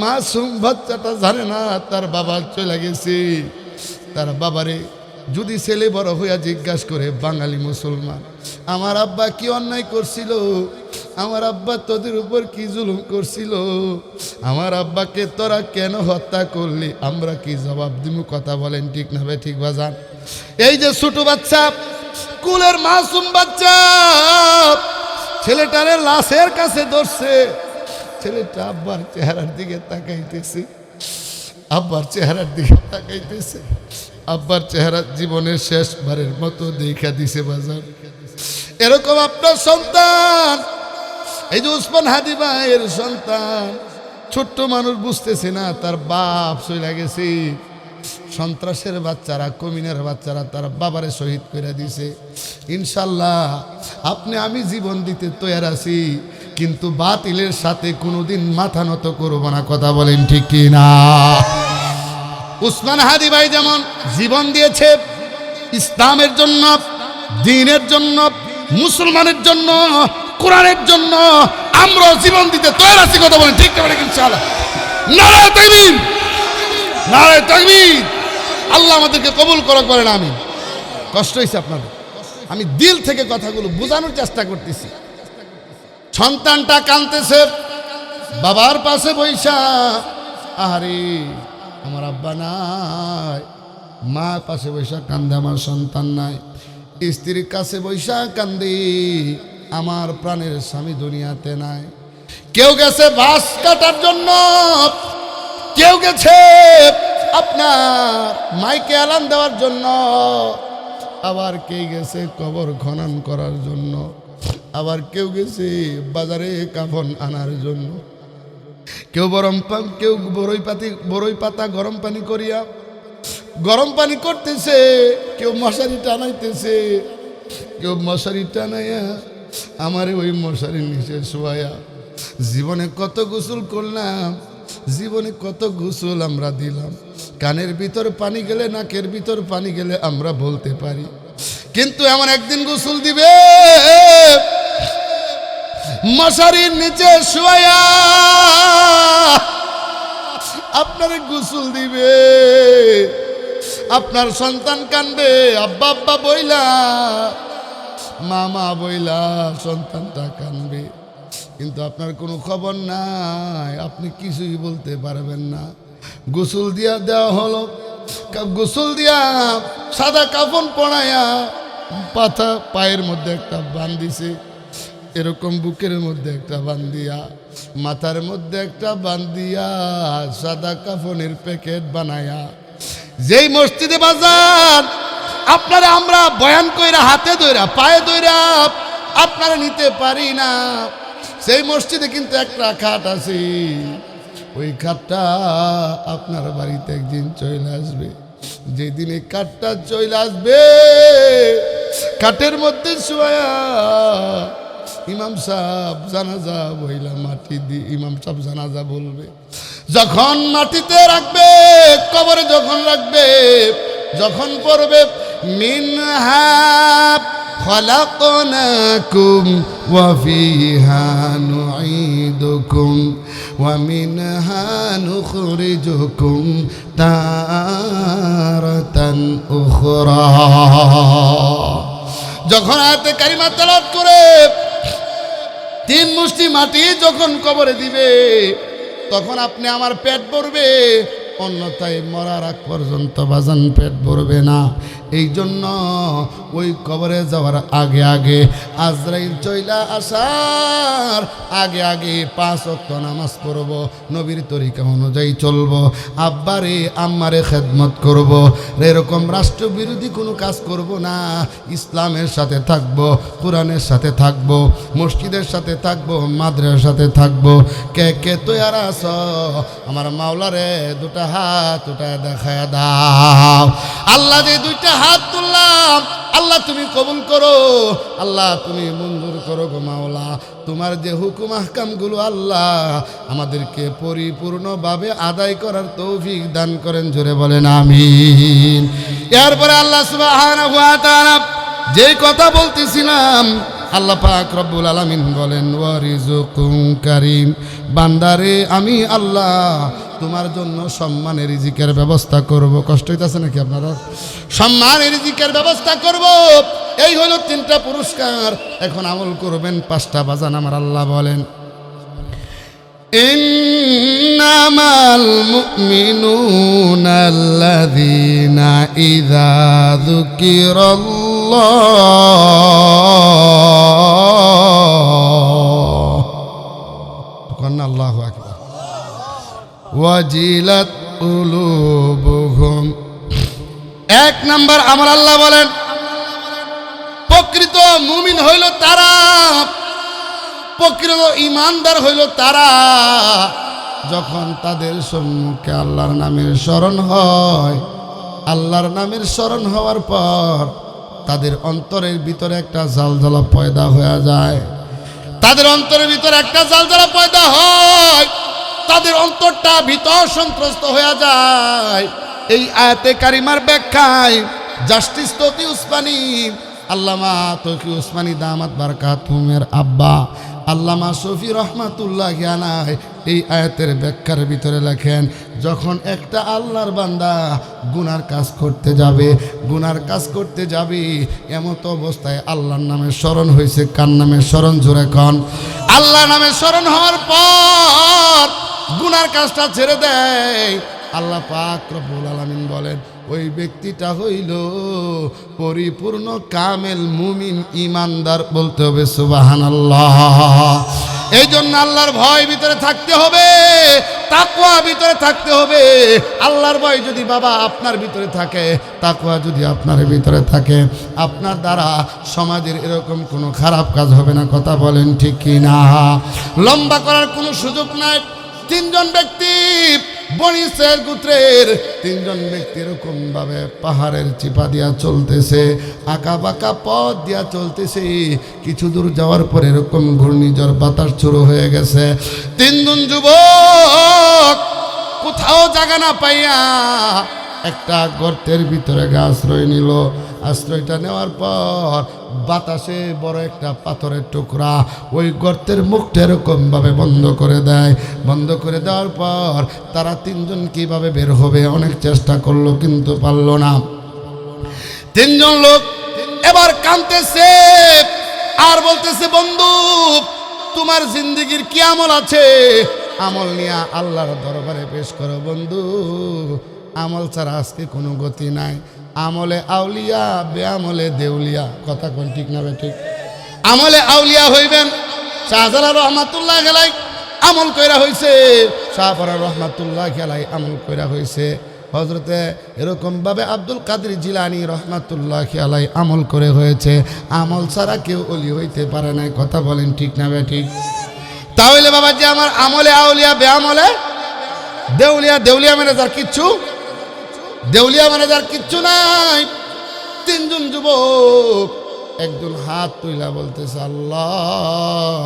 মাসুম বাচ্চাটা জানে না তার বাবা চলে গেছে। তার বাবারে যদি ছেলে বড় হইয়া জিজ্ঞাসা করে, বাঙালি মুসলমান, আমার আব্বা কি অন্যায় করছিল, আমার আব্বা তোদের উপর কি জুলুম করছিল, আমার আব্বাকে তোরা কেন হত্যা করলি, আমরা কি জবাব দিব? কথা বলেন ঠিক না ভাই? ঠিক বাজান। এই যে ছোট বাচ্চা, কুলের মাসুম বাচ্চা, ছেলেটারে লাশের কাছে ধরছে। ছেলেটা আব্বার চেহারার দিকে তাকাইতেছে, আব্বার চেহারার দিকে তাকাইতেছে। আব্বার চেহারা জীবনের শেষবারের মতো দেখা দিছে বাজার। এরকম আপনার সন্তান, এই যে উসমান হাদি ভাইয়ের সন্তান, ছোট্ট মানুষ, বুঝতেছে না তার বাপ চলে গেছে। সন্ত্রাসের বাচ্চারা, কমিনের বাচ্চারা তার বাবারে শহীদ করে দিছে। ইনশাল্লাহ আপনি আমি জীবন দিতে তৈরি আছি, কিন্তু বাতিলের সাথে কোনোদিন মাথা নত করব না। কথা বলেন ঠিক কি না? উসমান হাদি ভাই যেমন জীবন দিয়েছে ইসলামের জন্য, দ্বীনের জন্য, মুসলমানের জন্য, কোরআনের জন্য, আমরা জীবন দিতে তৈরি আছি। কথা বলেন ঠিক না? ইনশাআল্লাহ। নারায়ে তাকবীর, নারায়ে তাকবীর। আল্লাহ আমাদেরকে কবুল করেন। আমি কষ্ট হয়েছে আপনাদের, আমি দিল থেকে কথাগুলো বোঝানোর চেষ্টা করতেছি। সন্তানটা কাঁদতেছে বাবার পাশে বৈশা, আরে আমার আব্বা নাই, মা পাশে বৈশা কান্দে আমার সন্তান নাই, স্ত্রীর কাছে বৈশা কান্দি আমার প্রাণের স্বামী দুনিয়াতে নাই। কেউ গেছে বাস কাটার জন্য, কেউ গেছে আপনার মাইকে এলান দেওয়ার জন্য, আবার কেউ গেছে কবর খনন করার জন্য, আবার কেউ গেছে বাজারে কাফন আনার জন্য, কেউ কেউ বড়ই পাতা গরম পানি করিয়া গরম পানি করতেছে, কেউ মশারি টানাইতেছে, কেউ মশারি টানাইয়া আমারে ওই মশারির নিচে শোয়ায়া। জীবনে কত গোসল করলাম, জীবনে কত গোসল আমরা দিলাম। কানের ভিতর পানি গেলে, নাকের ভিতর পানি গেলে আমরা বলতে পারি, কিন্তু এমন একদিন গোসল দিবে মশারির নিচে শোয়া, আপনারে গোসল দিবে, আপনার সন্তান কানবে আব্বা আব্বা বইলা, মামা বইলা সন্তানটা কানবে, কিন্তু আপনার কোনো খবর নাই, আপনি কিছুই বলতে পারবেন না। গোসল দিয়া দেওয়া হলো, গোসল দিয়া সাদা কাফন পড়াইয়া পাতা পায়ের মধ্যে একটা বান্ধিছে, এরকম বুকের মধ্যে একটা বান্ধিয়া, মাথার মধ্যে একটা বান্ধিয়া, সাদা কাফনের প্যাকেট বানায়া, যেই মসজিদে বাজার আপনারা আমরা বয়ান কইরা হাতে ধইরা পায়ে ধইরা আপনারা নিতে পারি না, সেই মসজিদে কিন্তু একটা খাট আছে, ওই খাটটা আপনার বাড়িতে একদিন চলে আসবে। যেদিন এই খাটটা চলে আসবে, খাটের মধ্যে শোয়া ইমাম সাহেব জানাজা বইলা মাটি দিয়ে ইমাম সাহেব জানাজা বলবে। যখন মাটিতে রাখবে, কবরে যখন রাখবে, যখন পড়বে মিনহা খলাকনাকুম ওয়া ফিহা নুঈদুকুম ওয়া মিনহা নুখরিজুকুম তারাতান উখরা। যখন আয়াতে কারিমা তেলাওয়াত করে 3 মুষ্টি মাটি যখন কবরে দিবে, তখন আপনি আমার পেট ভরবে, অন্যথায় মরার আগ পর্যন্ত বাজান পেট ভরবে না। এই জন্য ওই কবরে যাওয়ার আগে আগে, আজরাইল চইলা আসার আগে আগে 5 ওয়াক্ত নামাজ পড়ব, নবীর তরিকা অনুযায়ী চলব, আব্বারে আম্মারে খেদমত করব, এরকম রাষ্ট্রবিরোধী কোনো কাজ করব না। ইসলামের সাথে থাকব, কোরআনের সাথে থাকব, মসজিদের সাথে থাকব, মাদ্রাসার সাথে থাকব। কে কে তৈয়ার আছ আমার মাওলারে দুটা হাত উঠায় দেখায় দাও। আল্লাহ যে 2টা হাত তুললাম, আল্লাহ তুমি কবুল করো, আল্লাহ তুমি মঞ্জুর করো গো মাওলা। তোমার যে হুকুম আহকামগুলো আল্লাহ আমাদেরকে পরিপূর্ণভাবে আদায় করার তৌফিক দান করেন, জোরে বলেন আমিন। এরপরে আল্লাহ সুবহানাহু ওয়া তাআলা যে কথা বলতেছিলাম, আল্লাহ পাক রব্বুল আলামিন বলেন ওয়ারিজুকুম কারীম, বান্দারে আমি আল্লাহ তোমার জন্য সম্মানের রিজিকের ব্যবস্থা করব। কষ্ট হইতাছে নাকি আপনারা? সম্মানের রিজিকের ব্যবস্থা করব, এই হলো 3টা পুরস্কার। এখন আমল করবেন 5টা বাজান আমার আল্লাহ বলেন ইন্নামাল মুমিনুনা আল্লাযীনা ইযা যুকিরাল্লাহ আল্লাহু আকবার ওয়াজিলাত কুলুবুহুম। 1 নাম্বার আমার আল্লাহ বলেন প্রকৃত মুমিন হইল তারা, প্রকৃত ইমানদার হইল তারা, যখন তাদের সম্মুখে আল্লাহর নামের স্মরণ হয় আল্লাহর নামের স্মরণ হওয়ার পর তাদের অন্তরের ভিতরে একটা জ্বালজ্বালা পয়দা হয়ে যায়। তাদের অন্তরের ভিতরে একটা জ্বালজ্বালা পয়দা হয়, তাদের অন্তরটা ভিতর সন্ত্রস্ত হয়ে যায়। এই আয়াতে কারিমার ব্যাখ্যায় জাস্টিস তকি উসমানী, আল্লামা তকি উসমানী দামাত বারকাতুহুমের আব্বা আল্লামা শফি রহমাতুল্লাহি আলাইহি এই আয়াতের ব্যাখ্যার ভিতরে লেখেন, যখন একটা আল্লাহর বান্দা গুনার কাজ করতে যাবে, গুনার কাজ করতে যাবে, এমত অবস্থায় আল্লাহর নামে স্মরণ হয়েছে। কার নামে স্মরণ? জোরে কন। আল্লাহর নামে স্মরণ হওয়ার পর গুনার কাজটা ছেড়ে দেয়। আল্লাহ পাক রব্বুল আলামিন বলেন, ওই ব্যক্তিটা হইল পরিপূর্ণ কামেল মুমিন ইমানদার। বলতে হবে সুবহানাল্লাহ। এই জন্য আল্লাহর ভয় ভিতরে থাকতে হবে, তাকওয়া ভিতরে থাকতে হবে। আল্লাহর ভয় যদি বাবা আপনার ভিতরে থাকে, তাকওয়া যদি আপনার ভিতরে থাকে, আপনার দ্বারা সমাজের এরকম কোনো খারাপ কাজ হবে না। কথা বলেন ঠিক কি না? লম্বা করার কোনো সুযোগ নাই। তিনজন ব্যক্তি বনি ইসরাইল গোত্রের তিনজন ব্যক্তি এরকম ভাবে পাহাড়ের চিপা দিয়া চলতেছে, আঁকা বাঁকা পথ দিয়া চলতেছে। কিছু দূর যাওয়ার পর এরকম ঘূর্ণিঝড় বাতাস শুরু হয়ে গেছে। তিনজন যুবক কোথাও জায়গা না পাইয়া একটা গর্তের ভিতরে আশ্রয় নিল। আশ্রয়টা নেওয়ার পর বাতাসে বড় একটা পাথরের টুকরা ওই গর্তের মুখটা এরকম ভাবে বন্ধ করে দেয়। বন্ধ করে দেওয়ার পর তারা তিনজন কিভাবে বের হবে অনেক চেষ্টা করলো, কিন্তু পারল না। তিনজন লোক এবার কাঁদতেছে আর বলতেছে, বন্ধু তোমার জিন্দেগির কি আমল আছে? আমল নিয়ে আল্লাহর দরবারে পেশ করো। বন্ধু আমল ছাড়া আজকে কোনো গতি নাই। আমলে আউলিয়া, বেআমলে দেউলিয়া। কথা কোন ঠিক না? ঠিক। আমলে আউলিয়া হইবেন। শাহজালাল রহমাতুল্লাহ আলাইহি আমল কইরা হইছে, শাহপরা রহমাতুল্লাহ আলাইহি আমল কইরা হইছে, হযরতে এরকম ভাবে আব্দুল কাদের জিলানী রহমাতুল্লাহ আলাইহি আমল করে হয়েছে। আমল ছাড়া কেউ ওলি হইতে পারে না। কথা বলেন ঠিক না ঠিক? তাহলে বাবা যে আমার আমলে আউলিয়া, বেআমলে দেউলিয়া। দেউলিয়া মানে যার কিচ্ছু, দেউলিয়া মানে যার কিচ্ছু নাই। তিনজন যুবক একজন হাত তুইলা বলতেছে আল্লাহ।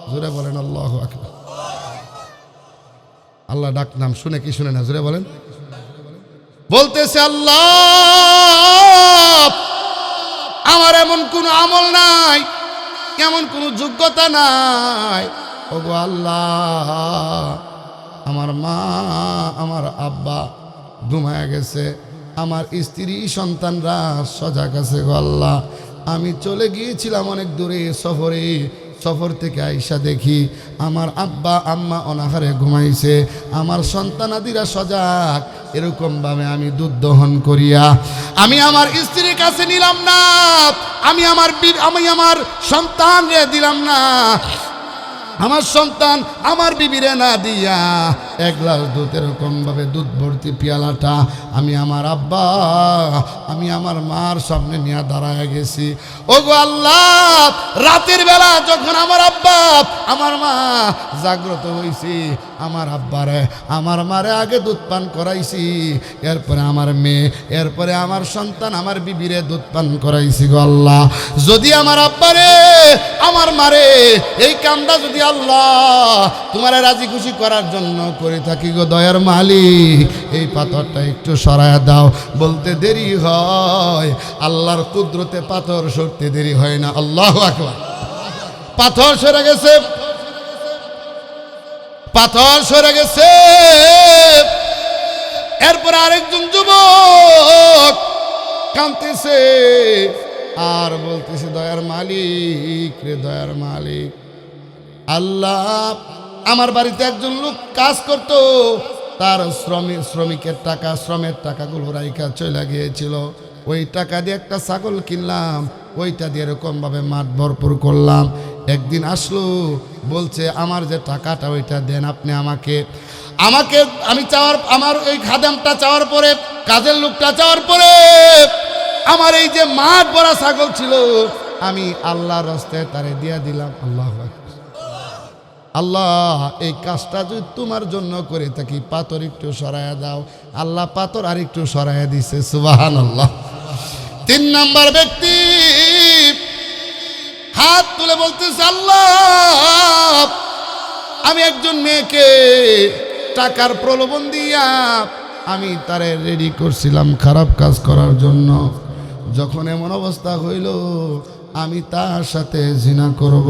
জোরে বলেন আল্লাহু আকবার। আল্লাহ ডাক নাম শুনে কি শুনে না? জোরে বলেন। বলতেছে আল্লাহ আমার এমন কোনো আমল নাই, এমন কোনো যোগ্যতা নাই। ওগো আল্লাহ আমার মা, আমার আব্বা ঘুমায়া গেছে, আমার স্ত্রী সন্তানরা সজাগ আছে। গো আল্লাহ আমি চলে গিয়েছিলাম অনেক দূরে সফরে, সফর থেকে আইসা দেখি আমার আব্বা আম্মা অনাহারে ঘুমাইছে, আমার সন্তানাদিরা সজাগ। এরকম ভাবে আমি দুধ দহন করিয়া আমি আমার স্ত্রীর কাছে নিলাম না, আমি আমার সন্তানরে দিলাম না, আমার সন্তান আমার বিবিরে না দিয়া এক গ্লাস দুধ এরকম ভাবে দুধ ভর্তি পেয়ালাটা আমি আমার আব্বা, আমি আমার মার সামনে নিয়ে দাঁড়ায় গেছি। ওগো আল্লাহ রাতের বেলা যখন আমার আব্বা আমার মা জাগ্রত হয়েছি, আমার আব্বারে আমার মারে আগে দুধ পান করাইছি, এরপরে আমার মেয়ে, এরপরে আমার সন্তান আমার বিবিরে দুধ পান করাইছি। গো আল্লাহ যদি আমার আব্বারে আমার মারে এই কামটা যদি আল্লাহ তোমারে রাজি খুশি করার জন্য করে থাকি, গো দয়ার মালিক এই পাথরটা একটু সরায়া দাও। বলতে দেরি হয়, আল্লাহর কুদরতে পাথর সরতে দেরি হয় না। আল্লাহু আকবার। পাথর সরে গেছে, পাথর সরে গেছে। এরপর আরেকজন যুবক কাঁদতেছে আর বলতেছে দয়ার মালিক রে, দয়ার মালিক আল্লাহ আমার বাড়িতে একজন লোক কাজ করত, তার শ্রমিকের টাকা, শ্রমের টাকাগুলো রাইখা চলে গিয়েছিল। ওই টাকা দিয়ে একটা ছাগল কিনলাম, ওইটা দিয়ে এরকম ভাবে মাঠ ভরপুর করলাম। একদিন আসলো বলছে আমার যে টাকাটা ওইটা দেন আপনি আমাকে। আমি চাওয়ার, আমার ওই খাদেমটা চাওয়ার পরে, কাজের লোকটা চাওয়ার পরে আমার এই যে মাঠ ভরা ছাগল ছিল আমি আল্লাহর রাস্তায় তারে দিয়া দিলাম। আল্লাহু আকবার, আল্লাহ এই কাজটা যদি তোমার জন্য করে থাকি পাথর একটু সরায়া দাও। আল্লাহ পাথর আর একটু সরায়া দিছে, সুবহানাল্লাহ। 3 নাম্বার ব্যক্তি হাত তুলে বলতেছে, আল্লাহ আমি একজন মেয়েকে টাকার প্রলোভন দিয়া আমি তারে রেডি করছিলাম খারাপ কাজ করার জন্য। যখন এমন অবস্থা হইল আমি তার সাথে জিনা করব,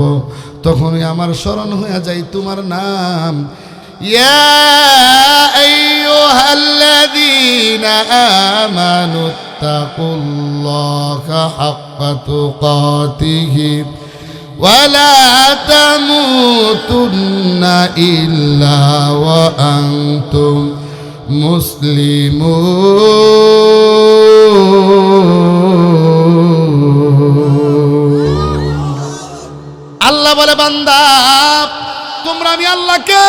তখনই আমার স্মরণ হয়ে যায় তোমার নাম। ইয়া আইয়ুহাল্লাযীনা আমানুত্তাকুল্লাহা হাক্কা তুকাতিহি ওয়া লা তামুতুন্না ইল্লা ওয়া আনতুম মুসলিমুন। আল্লাহ বলে, বান্দা তোমরা আমি আল্লাহকে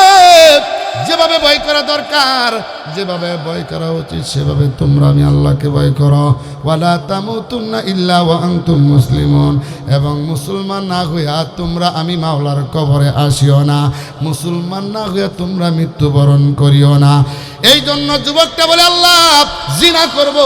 যেভাবে ভয় করা দরকার, যেভাবে ভয় করা উচিত সেভাবে তোমরা আমি আল্লাহকে ভয় করো। ওয়ালা তামুতুন্না ইল্লা ওয়া আনতুম মুসলিমুন, এবং মুসলমান না হইয়া তোমরা আমি মাওলার কবরে আসিও না, মুসলমান না হইয়া তোমরা মৃত্যুবরণ করিও না। এই জন্য যুবকটা বলে, আল্লাহ জিনা করব,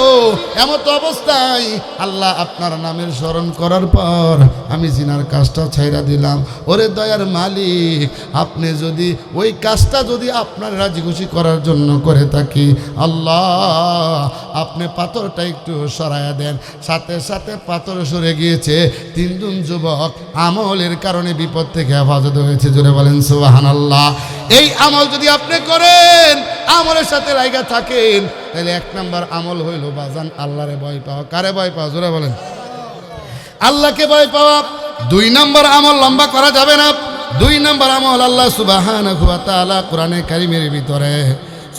এমত অবস্থায় আল্লাহ আপনার নামের স্মরণ করার পর আমি জিনার কাজটা ছাইরা দিলাম। ওরে দয়ার মালিক, আপনি যদি ওই কাজটা যদি আপনার রাজি খুশি করার জন্য করে থাকি, আল্লাহ আপনি পাথরটা একটু সরায়া দেন। সাথে সাথে পাথর সরে গিয়েছে। 3 জন যুবক আমলের কারণে বিপদ থেকে হেফাজত হয়েছে। জোরে বলেন সুবহানাল্লাহ। এই আমল যদি আপনি করেন, আমলের সাথে লাইগা থাকেন, তাহলে 1 নাম্বার আমল হইল বাজান আল্লাহরে ভয় পাওয়া। কারে ভয় পাওয়া? জোরে বলেন, আল্লাহকে ভয় পাওয়া। 2 নাম্বার আমল লম্বা করা যাবে না। 2 নাম্বার আমল আল্লাহ সুবহানাহু ওয়া তাআলা কোরআনে কারীমের ভিতরে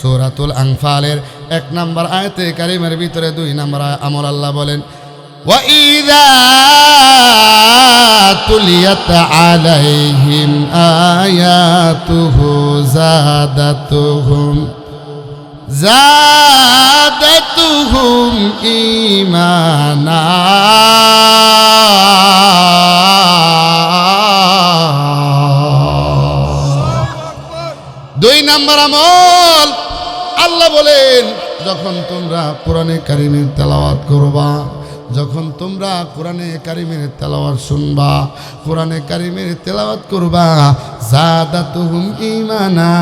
সূরাতুল আনফালের 1 নাম্বার আয়াতে কারীমের ভিতরে 2 নাম্বার আমল আল্লাহ বলেন, ওয়া ইযা তুলিয়াত আলাইহিম আয়াতুহু জাদাতুহুম ঈমানা। 2 নাম্বার আমল আল্লাহ বলেন, যখন তোমরা কোরআনে কারীমের তেলাওয়াত করবা, যখন তোমরা কোরআনে কারীমের তেলাওয়াত শুনবা, কোরআনে কারীমের তেলাওয়াত করবা, জাদাতুহুম ঈমানা,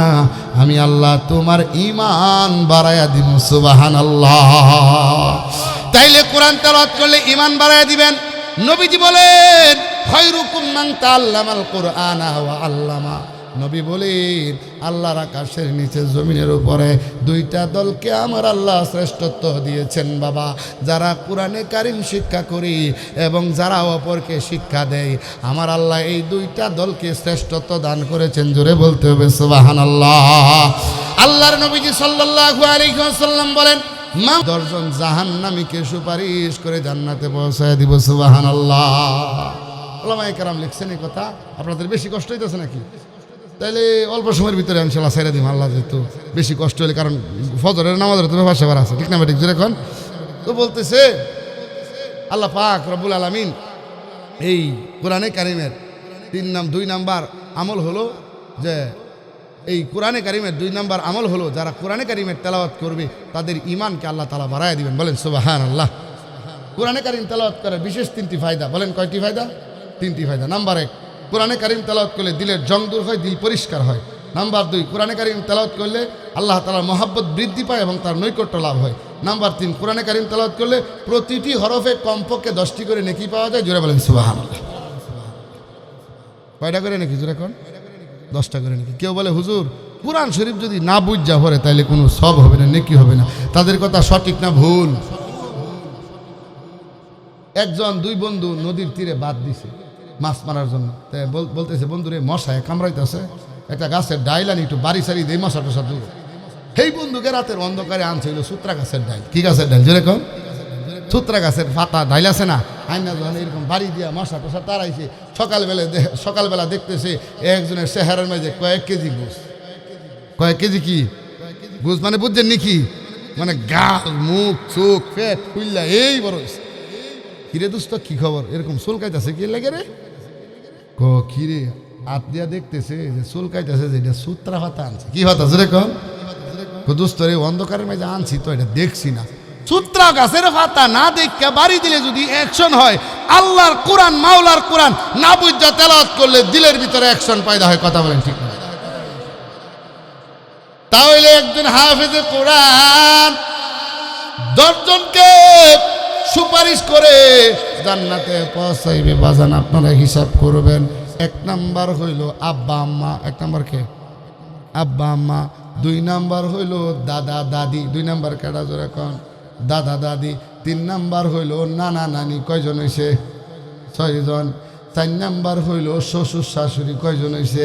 আমি আল্লাহ তোমার ঈমান বাড়ায়া দিব। সুবহানাল্লাহ। তাইলে কোরআন তেলাওয়াত করলে ঈমান বাড়ায়া দিবেন। নবীজি বলেন, খায়রুকুম মান তাআল্লামাল কুরআনা ওয়া আল্লামা। নবী বলেন, আল্লাহর আকাশের নিচে জমিনের উপরে 2টা দলকে আমার আল্লাহ শ্রেষ্ঠত্ব দিয়েছেন বাবা। যারা কোরআনে কারীম শিক্ষা করি এবং যারা অপরকে শিক্ষা দেয়, আমার আল্লাহ এই 2টা দলকে শ্রেষ্ঠত্ব দান করেছেন। জোরে বলতে হবে সুবহানাল্লাহ। আল্লাহর নবীজি সাল্লাল্লাহু আলাইহি ওয়াসাল্লাম বলেন, 10 জন জাহান্নামীকে সুপারিশ করে জান্নাতে পৌঁছায় দিব। সুবহানাল্লাহ। ওলামায়ে কেরাম লিখছেন এই কথা। আপনাদের বেশি কষ্ট হইতেছে নাকি? তাইলে অল্প সময়ের ভিতরে ইনশাআল্লাহ ছেড়ে দিম। আল্লাহ যেহেতু বেশি কষ্ট হলে, কারণ ফজরের নামাজের তো ব্যাপার সেবার আছে, ঠিক না বেঠিক? এখন তো বলতেছে আল্লাহ পাক রব্বুল আলামিন এই কোরআনে কারীমের 2 নাম্বার আমল হলো যে, এই কোরআনে কারীমের 2 নাম্বার আমল হলো যারা কোরআনে কারীমের তেলাওয়াত করবে তাদের ঈমানকে আল্লাহ তাআলা বাড়ায় দিবেন। বলেন সুবহানাল্লাহ। কোরআনে কারীম তেলাওয়াত করার বিশেষ 3টি ফায়দা। বলেন কয়টি ফায়দা? 3টি ফায়দা। নাম্বার 1, কোরআনে কারীম তেলাওয়াত করলে দিলের জং দূর হয়, দিল পরিষ্কার হয়। নাম্বার 2, কোরআনে কারীম তেলাওয়াত করলে আল্লাহ তাআলার মহব্বত বৃদ্ধি পায় এবং তার নৈকট্য লাভ হয়। নাম্বার 3, কোরআনে কারীম তেলাওয়াত করলে প্রতিটি হরফে কমপক্ষে 10টি করে নেকি পাওয়া যায়। জোরে বলেন সুবহানাল্লাহ। কয়টা করে নেকি? জোরে কোন? 10টা করে নেকি। কেউ বলে হুজুর কোরআন শরীফ যদি না বুঝা পড়ে তাইলে কোনো সব হবে না, নেকি হবে না। তাদের কথা সঠিক না ভুল? 2 বন্ধু নদীর তীরে বাদ দিছে মাছ মারার জন্য। বলতেছে, বন্ধুরে মশায় কামড়াইতেছে, একটা গাছের ডাইল আনি একটু বাড়ি সারি দিয়ে মশা টশা দূর। সেই বন্ধুকে রাতের অন্ধকারে আনছিল সুত্রা গাছের ডাইল। কি গাছের ডাইল? যেরকম সুত্রা গাছের পাতা ডাইল আছে না, আইনা যখন এরকম বাড়ি দিয়া মশা টশা তাড়াইছে, সকালবেলা দেখতেছে একজনের চেহারার মাঝে কয়েক কেজি ঘুষ। কয়েক কেজি কি ঘুষ মানে বুঝছেন নাকি? মানে গাল, মুখ, চোখ, পেট খুললা এই বড়। কিরে দোস্ত কি খবর? এরকম চুলকাইতেছে কি লাগে রে? কিরে হাত দিয়া দেখতেছে যে চুল কাইতেছে যে এটা সূত্রা পাতা আনছে। কি পাতা জোরে কন? দোস্তরে অন্ধকারের মাঝে আনছি তো এটা দেখছি না। সূত্রা গাছের পাতা না দেখে বাড়ি দিলে যদি অ্যাকশন হয়, আল্লাহর কোরআন মাওলার কোরআন না বুঝা তেলাওয়াত করলে দিলের ভিতরে অ্যাকশন পয়দা হয়। কথা বলেন ঠিক না? তাহলে একজন হাফেজে কোরআন 10 জনকে সুপারিশ করে জান্নাতে পৌঁছাইবে। বাজান আপনারা হিসাব করবেন। 1 নাম্বার হইল আব্বা আম্মা। 1 নাম্বার কে? আব্বা আম্মা। 2 নাম্বার হইল দাদা দাদি। 2 নাম্বার কেডা জোরে কোন? দাদা দাদি। 3 নাম্বার হইল নানা নানি। কয়জন হইছে? 6 জন। 4 নাম্বার হইল শ্বশুর শাশুড়ি। কয়জন হইছে?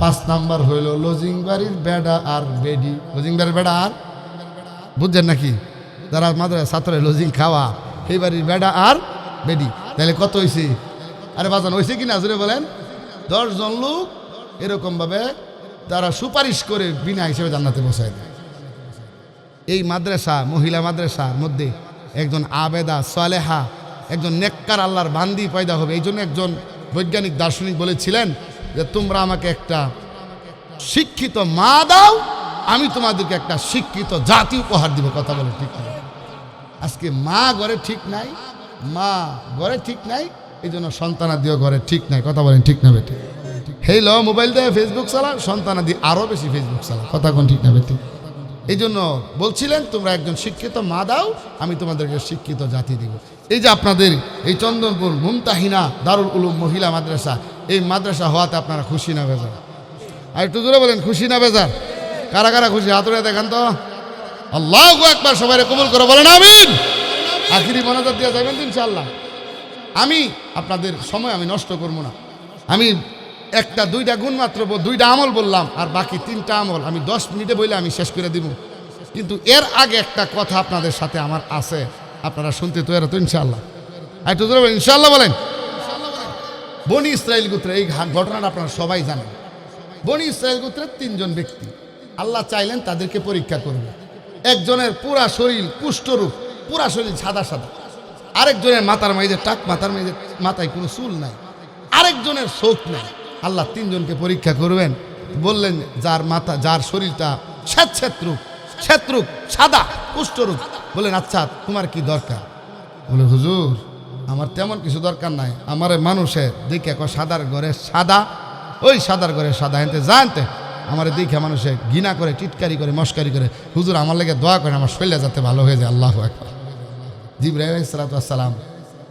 5 নাম্বার হইল লজিং বাড়ির বেড়া আর বেডি। লজিং বাড়ির বেড়া আর, বুঝছেন নাকি? যারা মাদ্রাসা ছাত্রের লজিং খাওয়া, সেই বাড়ির বেড়া আর বেডি। তাহলে কত হয়েছে? আরে বাজান হয়েছে কি না জোরে বলেন? 10 জন লোক এরকমভাবে তারা সুপারিশ করে বিনা হিসেবে জান্নাতে বসায় দেয়। এই মাদ্রাসা, মহিলা মাদ্রাসার মধ্যে একজন আবেদা সালেহা, একজন নেককার আল্লাহর বান্দি পয়দা হবে। এই জন্য একজন বৈজ্ঞানিক দার্শনিক বলেছিলেন যে তোমরা আমাকে একটা শিক্ষিত মা দাও, আমি তোমাদেরকে একটা শিক্ষিত জাতি উপহার দিব। কথা বলে ঠিক নাই? আজকে মা ঘরে ঠিক নাই, মা ঘরে ঠিক নাই, এই জন্য সন্তানাদিও ঘরে ঠিক নাই। কথা বলেন ঠিক না বেটি? হেই ল মোবাইল দিয়ে ফেসবুক চালা, সন্তানাদি আরও বেশি ফেসবুক চালা। কথা কোন ঠিক না বেটি? এই জন্য বলছিলেন তোমরা একজন শিক্ষিত মা দাও, আমি তোমাদেরকে শিক্ষিত জাতি দিব। এই যে আপনাদের এই চন্দনপুর মুমতাহিনা দারুল উলুম মহিলা মাদ্রাসা, এই মাদ্রাসা হওয়াতে আপনারা খুশি না বেজার? আর একটু জোরে বলেন খুশি না বেজার? কারা কারা খুশি হাতুড়ে দেখান তো। আল্লাহু আকবার। সবাই কবুল করে বলেন আমিন। আখিরি মোনাজাত দিয়ে যাবেন ইনশাআল্লাহ। আমি আপনাদের সময় আমি নষ্ট করবো না। আমি 1-2টা গুণ মাত্র 2টা আমল বললাম, আর বাকি 3টা আমল আমি 10 মিনিটে বলে আমি শেষ করে দিব। কিন্তু এর আগে একটা কথা আপনাদের সাথে আমার আছে, আপনারা শুনতে তৈরি তো ইনশাআল্লাহ? একটু জোরে বলেন ইনশাআল্লাহ বলেন। বনি ইসরাইল গোত্রে এই ঘটনাটা আপনারা সবাই জানেন। বনি ইসরাইল গোত্রের 3 জন ব্যক্তি আল্লাহ চাইলেন তাদেরকে পরীক্ষা করবে। একজনের পুরা শরীর কুষ্ঠরূপ, পুরা শরীর সাদা সাদা। আরেকজনের মাথার মাঝে টাক, মাথার মাঝে মাথায় কোনো চুল নাই। আরেকজনের চোখ নাই। আল্লাহ 3 জনকে পরীক্ষা করবেন। বললেন যার মাথা, যার শরীরটা শ্বেতরূপ সাদা কুষ্ঠরূপ, বললেন আচ্ছা তোমার কি দরকার? বলে হুজুর আমার তেমন কিছু দরকার নাই, আমার মানুষের দেখে সাদার ঘরে সাদা, ওই সাদার ঘরে সাদা এনতে জানতে আমার দেখে মানুষে ঘৃণা করে, টিটকারি করে, মস্কারি করে। হুজুর আমার লেগে দোয়া করেন আমার শরীরটা যাতে ভালো হয়ে যায়। আল্লাহু আকবার। জিবরাইল আলাইহিস সালাম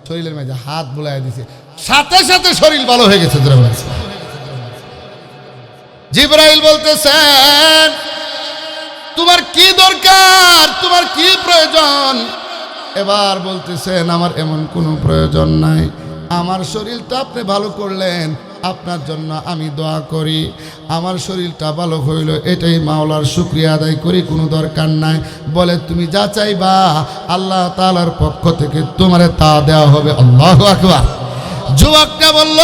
শরীরের মাঝে হাত বুলাই দিছে, সাথে সাথে শরীর ভালো হয়ে গেছে। জিবরাইল বলতেছেন তোমার কি দরকার, তোমার কি প্রয়োজন? এবার বলতেছেন আমার এমন কোনো প্রয়োজন নাই, আমার শরীরটা আপনি ভালো করলেন, আপনার জন্য আমি দোয়া করি। আমার শরীরটা ভালো হইল, এটাই মাওলার শুকরিয়া আদায় করি, কোনো দরকার নাই। বলে তুমি যা চাইবা আল্লাহ তাআলার পক্ষ থেকে তোমারে তা দেওয়া হবে। আল্লাহু আকবার। যুবকটা বলল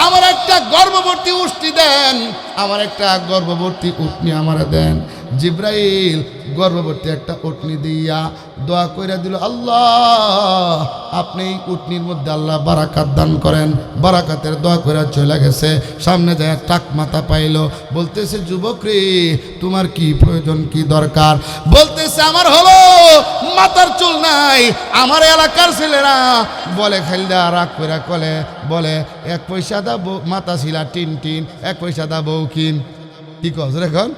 আমার একটা গর্ভবতী উটনি দেন, আমার একটা গর্ভবতী উটনি আমারে দেন। জিবরাইল গর্ভবতী একটা উটনি দিয়া দোয়া কইরা দিল, আল্লাহ আপনি উটনির মধ্যে আল্লাহ বারাকাত দান করেন। বারাকাতের দোয়া কইরা চলে গেছে। সামনে যায় টাক মাথা পাইল। বলতেছে যুবক রে তোমার কি প্রয়োজন, কি দরকার? বলতেছে আমার হলো মাথার চুল নাই। আমার এলাকার ছেলেরা বলে খাইলদা রাগ কইরা কলে বলে 1 পয়সা দা মাথা ছিলা টিন টিন, 1 পয়সা দা বউকিন। কি কস রে এখন?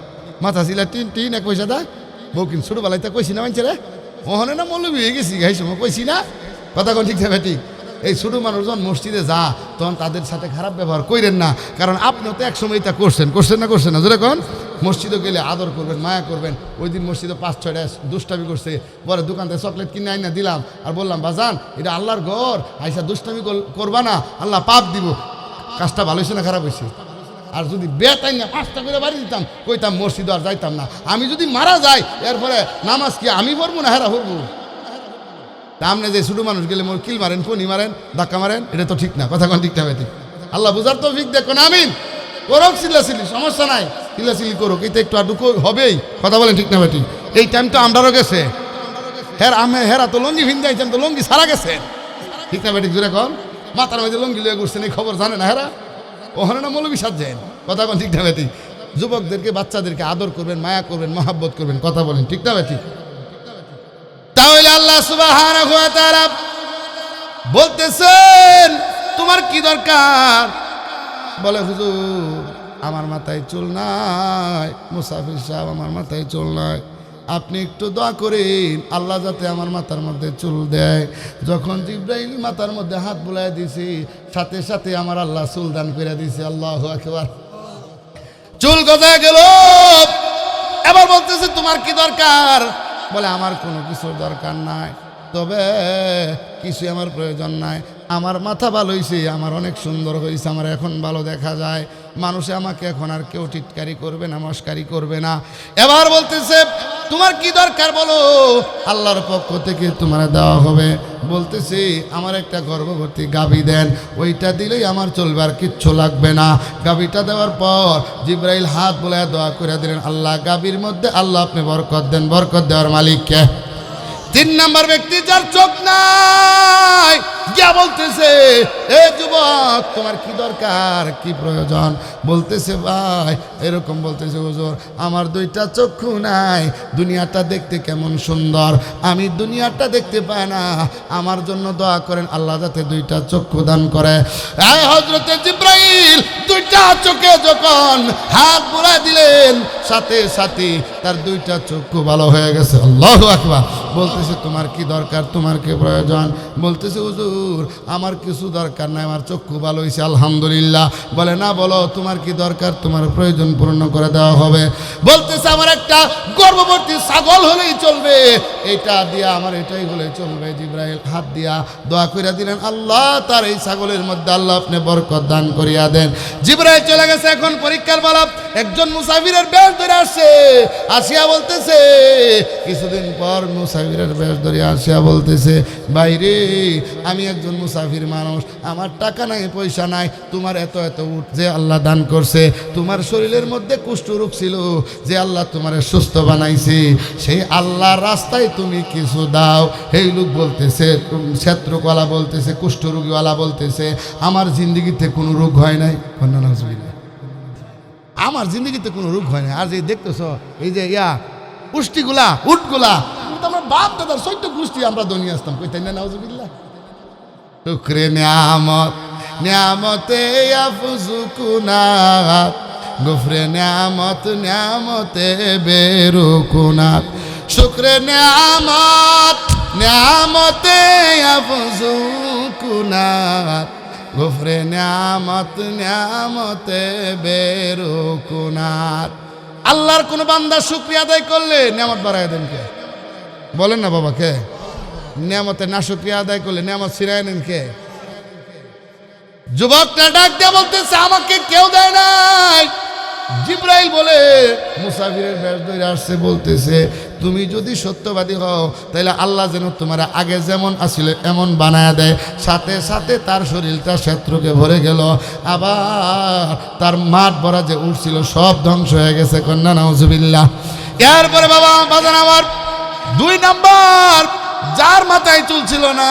মাথা ছিলা টিন টিন, 1 পয়সা দা বউকিন। ছোটবেলায় তা কইছি না মানছে রে, ওখানে না মৌলবি হয়ে গেছি গাই সময় কইছি না? কথা কোন ঠিক থাকে ঠিক? এই ছোটো মানুষজন মসজিদে যা তখন তাদের সাথে খারাপ ব্যবহার কইরেন না, কারণ আপনিও তো একসময় এটা করছেন না যেরকম মসজিদে গেলে আদর করবেন, মায়া করবেন। ওই দিন মসজিদে 5-6টা দুষ্টামি করছে, পরে দোকান থেকে চকলেট কিনে আইনা দিলাম আর বললাম বাজান এটা আল্লাহর ঘর, আইসা দুষ্টামি করবা না, আল্লাহ পাপ দিব। কাজটা ভালো হয়েছে না খারাপ হয়েছে? আর যদি বেতাই না 5টা করে বাড়ি দিতাম, কইতাম মসজিদে আর যাইতাম না। আমি যদি মারা যাই এরপরে নামাজ কি আমি পড়বো না হেরা পড়বো? আপনি যে ছোটো মানুষ গেলে মোর কিল মারেন, ফনি মারেন, ধাক্কা মারেন, এটা তো ঠিক না। কথা কোন ঠিক না বেটি? আল্লাহ বুঝার তো ফিক দেখুন। আমিন। করুক চিল্লাচিল্লি, সমস্যা নাই, চিল্লাচিল্লি করুক, এটা একটু আডুকো হবেই। কথা বলেন ঠিক না বেটি? এই টাইম তো আমরাও গেছে। হেরা তো লঙ্গি ভিন যাইছেন, তো লঙ্গি সারা গেছে। ঠিক না বেটি? জুড়ে কন মাথার মধ্যে লঙ্গি লিয়ে ঘুরছেন, এই খবর জানে না হেরা? ওখানে না মৌলবি সাজ যায় কথা বলেন ঠিক না বেটি? যুবকদেরকে বাচ্চাদেরকে আদর করবেন, মায়া করবেন, মহাব্বত করবেন, কথা বলেন ঠিক না বেটি? তাহলে আল্লাহ সুবহানাহু ওয়া তাআলা বলতেছেন তোমার কি দরকার? বলে হুজুর আমার মাথায় চুল নাই, মুসাফির সাহেব আমার মাথায় চুল নাই, আপনি একটু দোয়া করেন আল্লাহ যাতে আমার মাথার মধ্যে চুল দেয়। যখন জিব্রাইল মাথার মধ্যে হাত বুলাই দিছি, সাথে সাথে আমার আল্লাহ চুল দান করে দিছে। আল্লাহু আকবার। চুল গজায় গেল। এবার বলতেছে তোমার কি দরকার? বলে আমার কোনো কিছুর দরকার নাই, তবে কিছু আমার প্রয়োজন নাই। আমার মাথা ভালো হয়েছে, আমার অনেক সুন্দর হয়েছে, আমার এখন ভালো দেখা যায়, মানুষে আমাকে এখন আর কেউ টিটকারি করবে না, মস্কারি করবে না। এবার বলতেছে তোমার কি দরকার বলো, আল্লাহর পক্ষ থেকে তোমার দেওয়া হবে। বলতেছি আমার একটা গর্ভবতী গাভী দেন, ওইটা দিলেই আমার চলবে, আর কিচ্ছু লাগবে না। গাভীটা দেওয়ার পর জিব্রাইল হাত বোলায় দোয়া করে দিলেন, আল্লাহ গাভীর মধ্যে আল্লাহ আপনি বরকত দেন। বরকত দেওয়ার মালিককে? 3 নাম্বার ব্যক্তি যার চোখ নাই, গিয়া বলতেছে এ যুবক তোমার কি দরকার, কি প্রয়োজন? বলতেছে ভাই এরকম বলতেছে হুজুর আমার 2টা চক্ষু নাই, দুনিয়াটা দেখতে কেমন সুন্দর, আমি দুনিয়াটা দেখতে পাই না, আমার জন্য দোয়া করেন আল্লাহ যাতে 2টা চক্ষু দান করে। এই হযরতে জিব্রাইল 2টা চোখে যখন হাত বুলাই দিলেন, সাথে সাথে তার 2টা চক্ষু ভালো হয়ে গেছে। আল্লাহু আকবার। বলতেছে তোমার কি দরকার, তোমার কি প্রয়োজন? বলতেছে হুজুর আমার কিছু দরকার নাই, আমার চক্ষু ভালো হয়েছে আলহামদুলিল্লাহ। বলে না, বলো তোমার কি দরকার, তোমার প্রয়োজন পূর্ণ করে দেওয়া হবে। বলতেছে আমার একটা গর্ভবতী ছাগল হলেই চলবে, এটা দিয়া আমার এটাই হলে চলবে। জিব্রাইল হাত দিয়া দোয়া করে দিলেন আল্লাহ তার এই ছাগলের মধ্যে আল্লাহ আপনি বরকত দান করিয়া দেন। জিব্রাইল চলে গেছে। এখন পরীক্ষার বেলা একজন মুসাফিরের বেশ ধরে আসছে, আসিয়া বলতেছে কিছুদিন পর মুসাফিরের বেশ ধরে আসিয়া বলতেছে বাইরে আমি একজন মুসাফির মানুষ, আমার টাকা নাই পয়সা নাই, তোমার এত এত উট যে আল্লাহ দান করছে, তোমার শরীরের মধ্যে কুষ্ঠরোগ ছিল যে আল্লাহ তোমার সুস্থ বানাইছে, সেই আল্লাহর রাস্তায় তুমি কিছু দাও। এই লোক বলতেছে, ক্ষেত্রকলা বলতেছে, কুষ্ঠরোগীওয়ালা বলতেছে আমার জিন্দগিতে কোনো রোগ হয় নাই, আমার জিন্দগিতে কোনো রোগ হয় না। আর যে দেখতেছ এই যে পুষ্টিগুলা উটগুলা আমার বাপ দাদার 14 গোষ্ঠী আমরা দনিয়ে আসতাম, কইতেন না নাউজুবিল্লাহ। শুকরে নিয়ামত নিয়ামতে আফজুকুনাত, গুফরে নিয়ামত নিয়ামতে বেরুকুনাত। শুকরে নিয়ামত নিয়ামতে আফজুকুনাত, গুফরে নিয়ামত নিয়ামতে বেরুকুনাত। আল্লাহর কোন বান্দা শুকরিয়া আদায় করলে নিয়ামত বাড়ায় দেন কে? বলেন না বাবা, কে? নিয়ামতের না শুকরিয়া আদায় করলে নিয়ামত ছিনায় নেন কে? যুবকটা ডাক দিয়ে বলতেছে আমাকে কেউ দেয় নাই। জিব্রাইল বলে মুসাফিরের বেশ ধরে আসছে, বলতেছে তুমি যদি সত্যবাদী হও তাহলে আল্লাহ যেন তোমার আগে যেমন আসিল এমন বানায় দেয়। সাথে সাথে তার শরীরটা শত্রুকে ভরে গেল, আবার তার মাঠ ভরা যে উঠছিল সব ধ্বংস হয়ে গেছে। কন্যা নাউজুবিল্লাহ। এরপরে বাবা বাজান আমার 2 নাম্বার যার মাথায় চুল ছিল না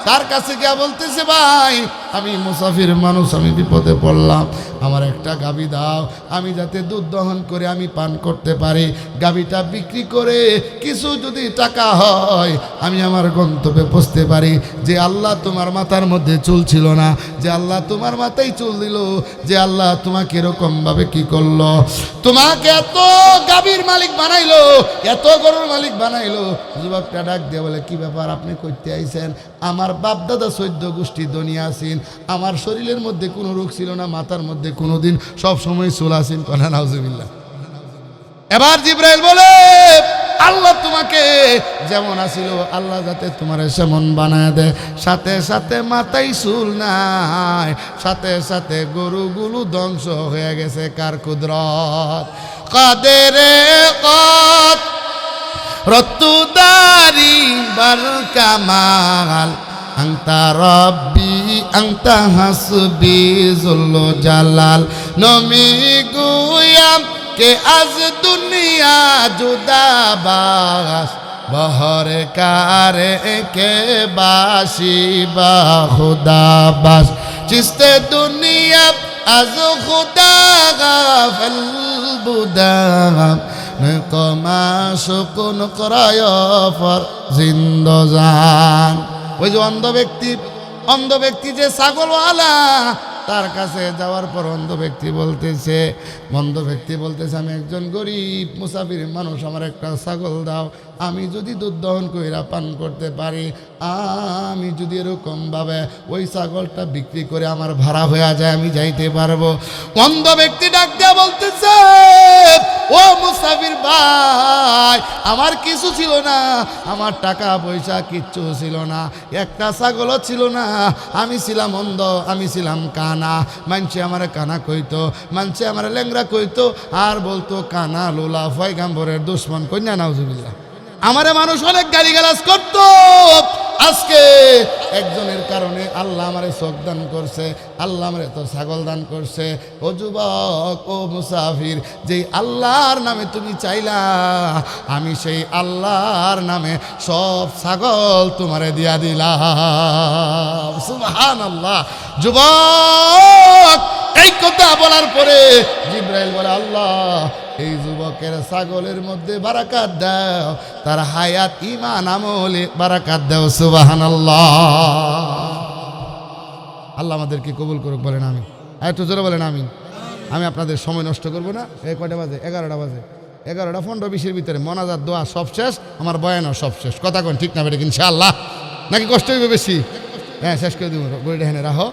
তার কাছে গিয়া বলতেছে ভাই আমি মুসাফির মানুষ, আমি বিপদে পড়লাম, আমার একটা গাভী দাও, আমি যাতে দুধ দহন করে আমি পান করতে পারি, গাভীটা বিক্রি করে কিছু যদি টাকা হয় আমি আমার গন্তব্যে পৌঁছতে পারি। যে আল্লাহ তোমার মাথার মধ্যে চুল ছিল না, যে আল্লাহ তোমার মাথায় চুল দিল, যে আল্লাহ তোমাকে এরকমভাবে কি করলো, তোমাকে এত গাভীর মালিক বানাইলো, এত গরুর মালিক বানাইলো। যুবকটা ডাক দিয়ে বলে কি ব্যাপার, আপনি কইতে আইছেন? আমার বাপ দাদা 14 গোষ্ঠী দুনিয়া আছেন, আমার শরীরের মধ্যে কোনো রোগ ছিল না, মাথার মধ্যে কোনোদিন সব সময় চুল আছেন। কনা নাউজুবিল্লাহ। এবার জিব্রাইল বলে আল্লাহ তোমাকে যেমন আছিল আল্লাহ যাতে তোমার সেমন বানায় দেয়। সাথে সাথে মাথায় চুল নাই, সাথে সাথে গরুগুলো ধ্বংস হয়ে গেছে। কার কুদরত? কাদেরে কত রত্তুদারি বার কামাল, আংতা রব্বি আংতা হাসবি জুল্লু জালাল। নমি গুয়াম কে আজ দুনিয়া জুদাবাস, বহরে কারে কে বাসি বা খুদা বাস চিস্তে দুনিয়া আজ খুদা গাফল বুদা কমা সুকুন ক্রয় ফর জিন্দজান। ওই যে অন্ধ ব্যক্তি যে ছাগলওয়ালা, তার কাছে যাওয়ার পর অন্ধ ব্যক্তি বলতেছে আমি একজন গরিব মুসাফির মানুষ, আমার একটা ছাগল দাও, আমি যদি দুধ দহন কইরা পান করতে পারি, আমি যদি এরকম ভাবে ওই ছাগলটা বিক্রি করে আমার ভাড়া হয়ে যায়, আমি যাইতে পারবো। অন্ধ ব্যক্তি ডাক দিয়া বলতেছে, ও মুসাফির ভাই, আমার কিছু ছিল না, আমার টাকা পয়সা কিচ্ছু ছিল না, একটা ছাগলও ছিল না, আমি ছিলাম অন্ধ, আমি ছিলাম কানা, মানছে আমার কানা কইতো, মানছে আমার ল্যাংরা কইতো, আর বলতো কানা লোলা পয়গাম্বরের দুশ্মন কন্যা নাউজুবিল্লাহ। আমারে মানুষ অনেক গালিগালাজ করতো। আজকে একজনের কারণে আল্লাহ আমারে চোখ দান করছে, আল্লাহ আমারে তো ছাগল দান করছে। ও যুবক, ও মুসাফির, যেই আল্লাহর নামে তুমি চাইলা, আমি সেই আল্লাহর নামে সব ছাগল তোমারে দিয়া দিলাম। সুবহানাল্লাহ। যুবক এই কথা বলার পরে জিবরাইল বলে, আল্লাহ এই যুবকের ছাগলের মধ্যে বারাকাত দাও, তার হায়াত ঈমান আমলে বারাকাত দাও। সুবহানাল্লাহ। আল্লাহ আমাদেরকে কবুল করুক, বলেন আমিন। একটু জোরে বলেন আমিন। আমি আপনাদের সময় নষ্ট করব না। এই কয়টা বাজে? 11টা বাজে। 11টা 15-20-এর ভিতরে মোনাজাত দোয়া সব শেষ, আমার বয়ানও সব শেষ। কথা কোন ঠিক না বেটা ইনশাআল্লাহ? নাকি কষ্ট হইবে বেশি? হ্যাঁ, শেষ করে দিব, বইটা হেনে রাখো।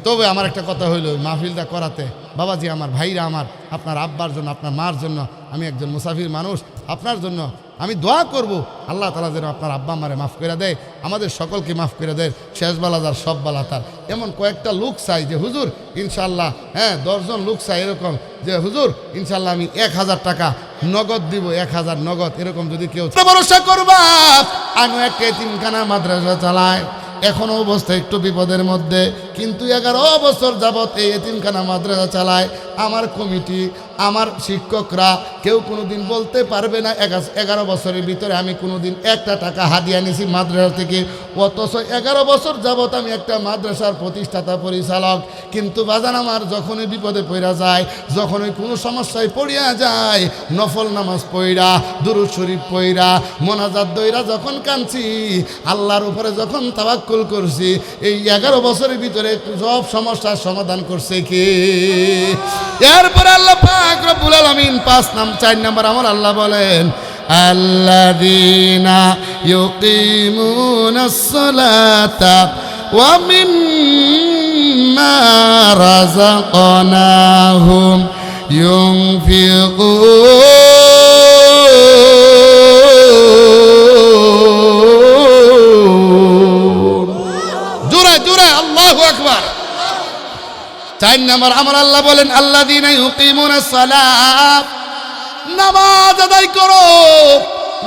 তবে আমার একটা কথা হইল, মাহফিলটা করাতে বাবাজি, আমার ভাইরা, আমার আপনার আব্বার জন্য, আপনার মার জন্য, আমি একজন মুসাফির মানুষ, আপনার জন্য আমি দোয়া করব, আল্লাহ তাআলা যেন আপনার আব্বা আমারে মাফ করে দেয়, আমাদের সকলকে মাফ করে দেয়, শেষ বালা যার সব বালা তার। এমন কয়েকটা লোক চাই যে হুজুর ইনশাআল্লাহ, হ্যাঁ 10 জন লোক চাই এরকম যে হুজুর ইনশাআল্লাহ আমি 1000 টাকা নগদ দিব, 1000 নগদ, এরকম যদি কেউ ভরসা করবা। আমি একটা এতিমখানা মাদ্রাসা চালাই, এখনো অবস্থা একটু বিপদের মধ্যে, কিন্তু 11 বছর যাবৎ এই এতিমখানা মাদ্রাসা চালায়। আমার কমিটি, আমার শিক্ষকরা কেউ কোনোদিন বলতে পারবে না 11 বছরের ভিতরে আমি কোনোদিন একটা টাকা হাদিয়া নিছি মাদ্রাসা থেকে। অথচ 11 বছর যাবৎ আমি একটা মাদ্রাসার প্রতিষ্ঠাতা পরিচালক। কিন্তু বাজান আমার যখনই বিপদে পড়া যায়, যখনই কোনো সমস্যায় পড়িয়া যায়, নফল নামাজ পড়া, দুরূদ শরীফ পড়া, মোনাজাত দইরা যখন কাঁদছি, আল্লাহর উপরে যখন তাওয়াক্কুল করছি, এই 11 বছরের ভিতরে সব সমস্যার সমাধান করছে কে? এরপরে আল্লাহ পাক রব্বুল আলামিন 4 নাম্বার আমার আল্লাহ বলেন, আল্লাযীনা ইউকিমুনাস সালাতা ওয়া মিম্মা রাযাকনাহুম ইউনফিকুন। জোরে জোরে আল্লাহু আকবার। 4 নাম্বার আমার আল্লাহ বলেন, আল্লাযীনা ইউকিমুনাস সালাত, নামাজ আদায় করো।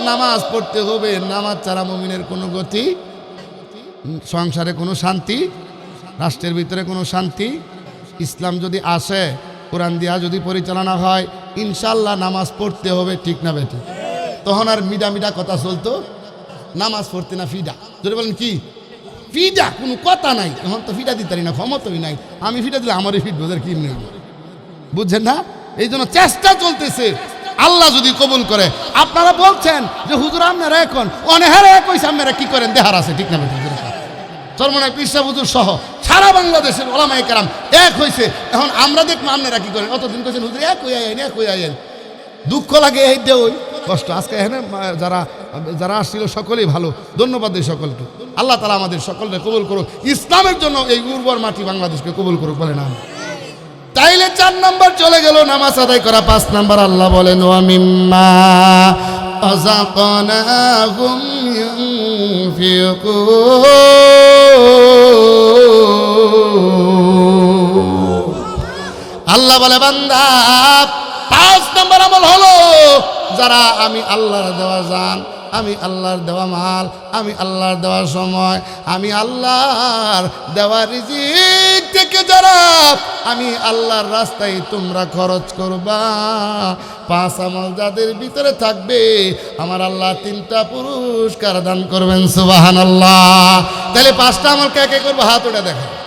নামাজ পড়তে হবে, নামাজ ছাড়া মুমিনের কোনো গতি, সংসারে কোনো শান্তি, রাষ্ট্রের ভিতরে কোনো শান্তি, ইসলাম যদি আসে, কোরআন দিয়া যদি পরিচালনা হয়, ইনশাআল্লাহ নামাজ পড়তে হবে, ঠিক না বেটি? তখন আর মিডা মিডা কথা চলতো, নামাজ পড়তে না ফিডা। যদি বলেন কি ফিডা, কোনো কথা নাই, এখন তো ফিডা দিতে পারি না, ক্ষমতাই নাই। আমি ফিডা দিলে আমারই ফিট বোঝার কি নেই, বুঝছেন না? এই জন্য চেষ্টা চলতেছে, আল্লাহ যদি কবুল করে। আপনারা বলছেন যে হুজুর আপনারা এখন অনেহারে এক হয়েছে, আপনারা কি করেন দেহার আছে, ঠিক না বেটি? চরমনায় পীর সাহেব হুজুর সহ সারা বাংলাদেশের ওলামায়ে কেরাম এক হয়েছে। এখন আমরা দেখবো আপনারা কি করেন। অতদিন কইছেন হুজুর এক হয়ে আইন, এক হয়ে আইন। দুঃখ লাগে, এই দে ওই কষ্ট। আজকে এখানে যারা আসছিল সকলেই ভালো, ধন্যবাদ দিই সকলকে। আল্লাহ তাআলা আমাদের সকলকে কবুল করুক, ইসলামের জন্য এই উর্বর মাটি বাংলাদেশকে কবুল করুক, বলে না? তাইলে 4 নাম্বার চলে গেল নামাজ আদায় করা। 5 নাম্বার আল্লাহ বলেন, ওয়া মিম্মা রাযাকনাহুম ইউনফিকুন। আল্লাহ বলে, বান্দা 5 নাম্বার আমল হলো, যারা আমি আল্লাহর দেওয়া জান, আমি আল্লাহর দেওয়া মাল, আমি আল্লাহর দেওয়া সময়, আমি আল্লাহর দেওয়া রিজিক থেকে যারা আমি আল্লাহর রাস্তায় তোমরা খরচ করবা, 5 আমল যাদের ভিতরে থাকবে আমার আল্লাহ 3টা পুরস্কার দান করবেন। সুবহানাল্লাহ। তাহলে 5টা আমল কে কে করবো? হাত উঠে দেখেন।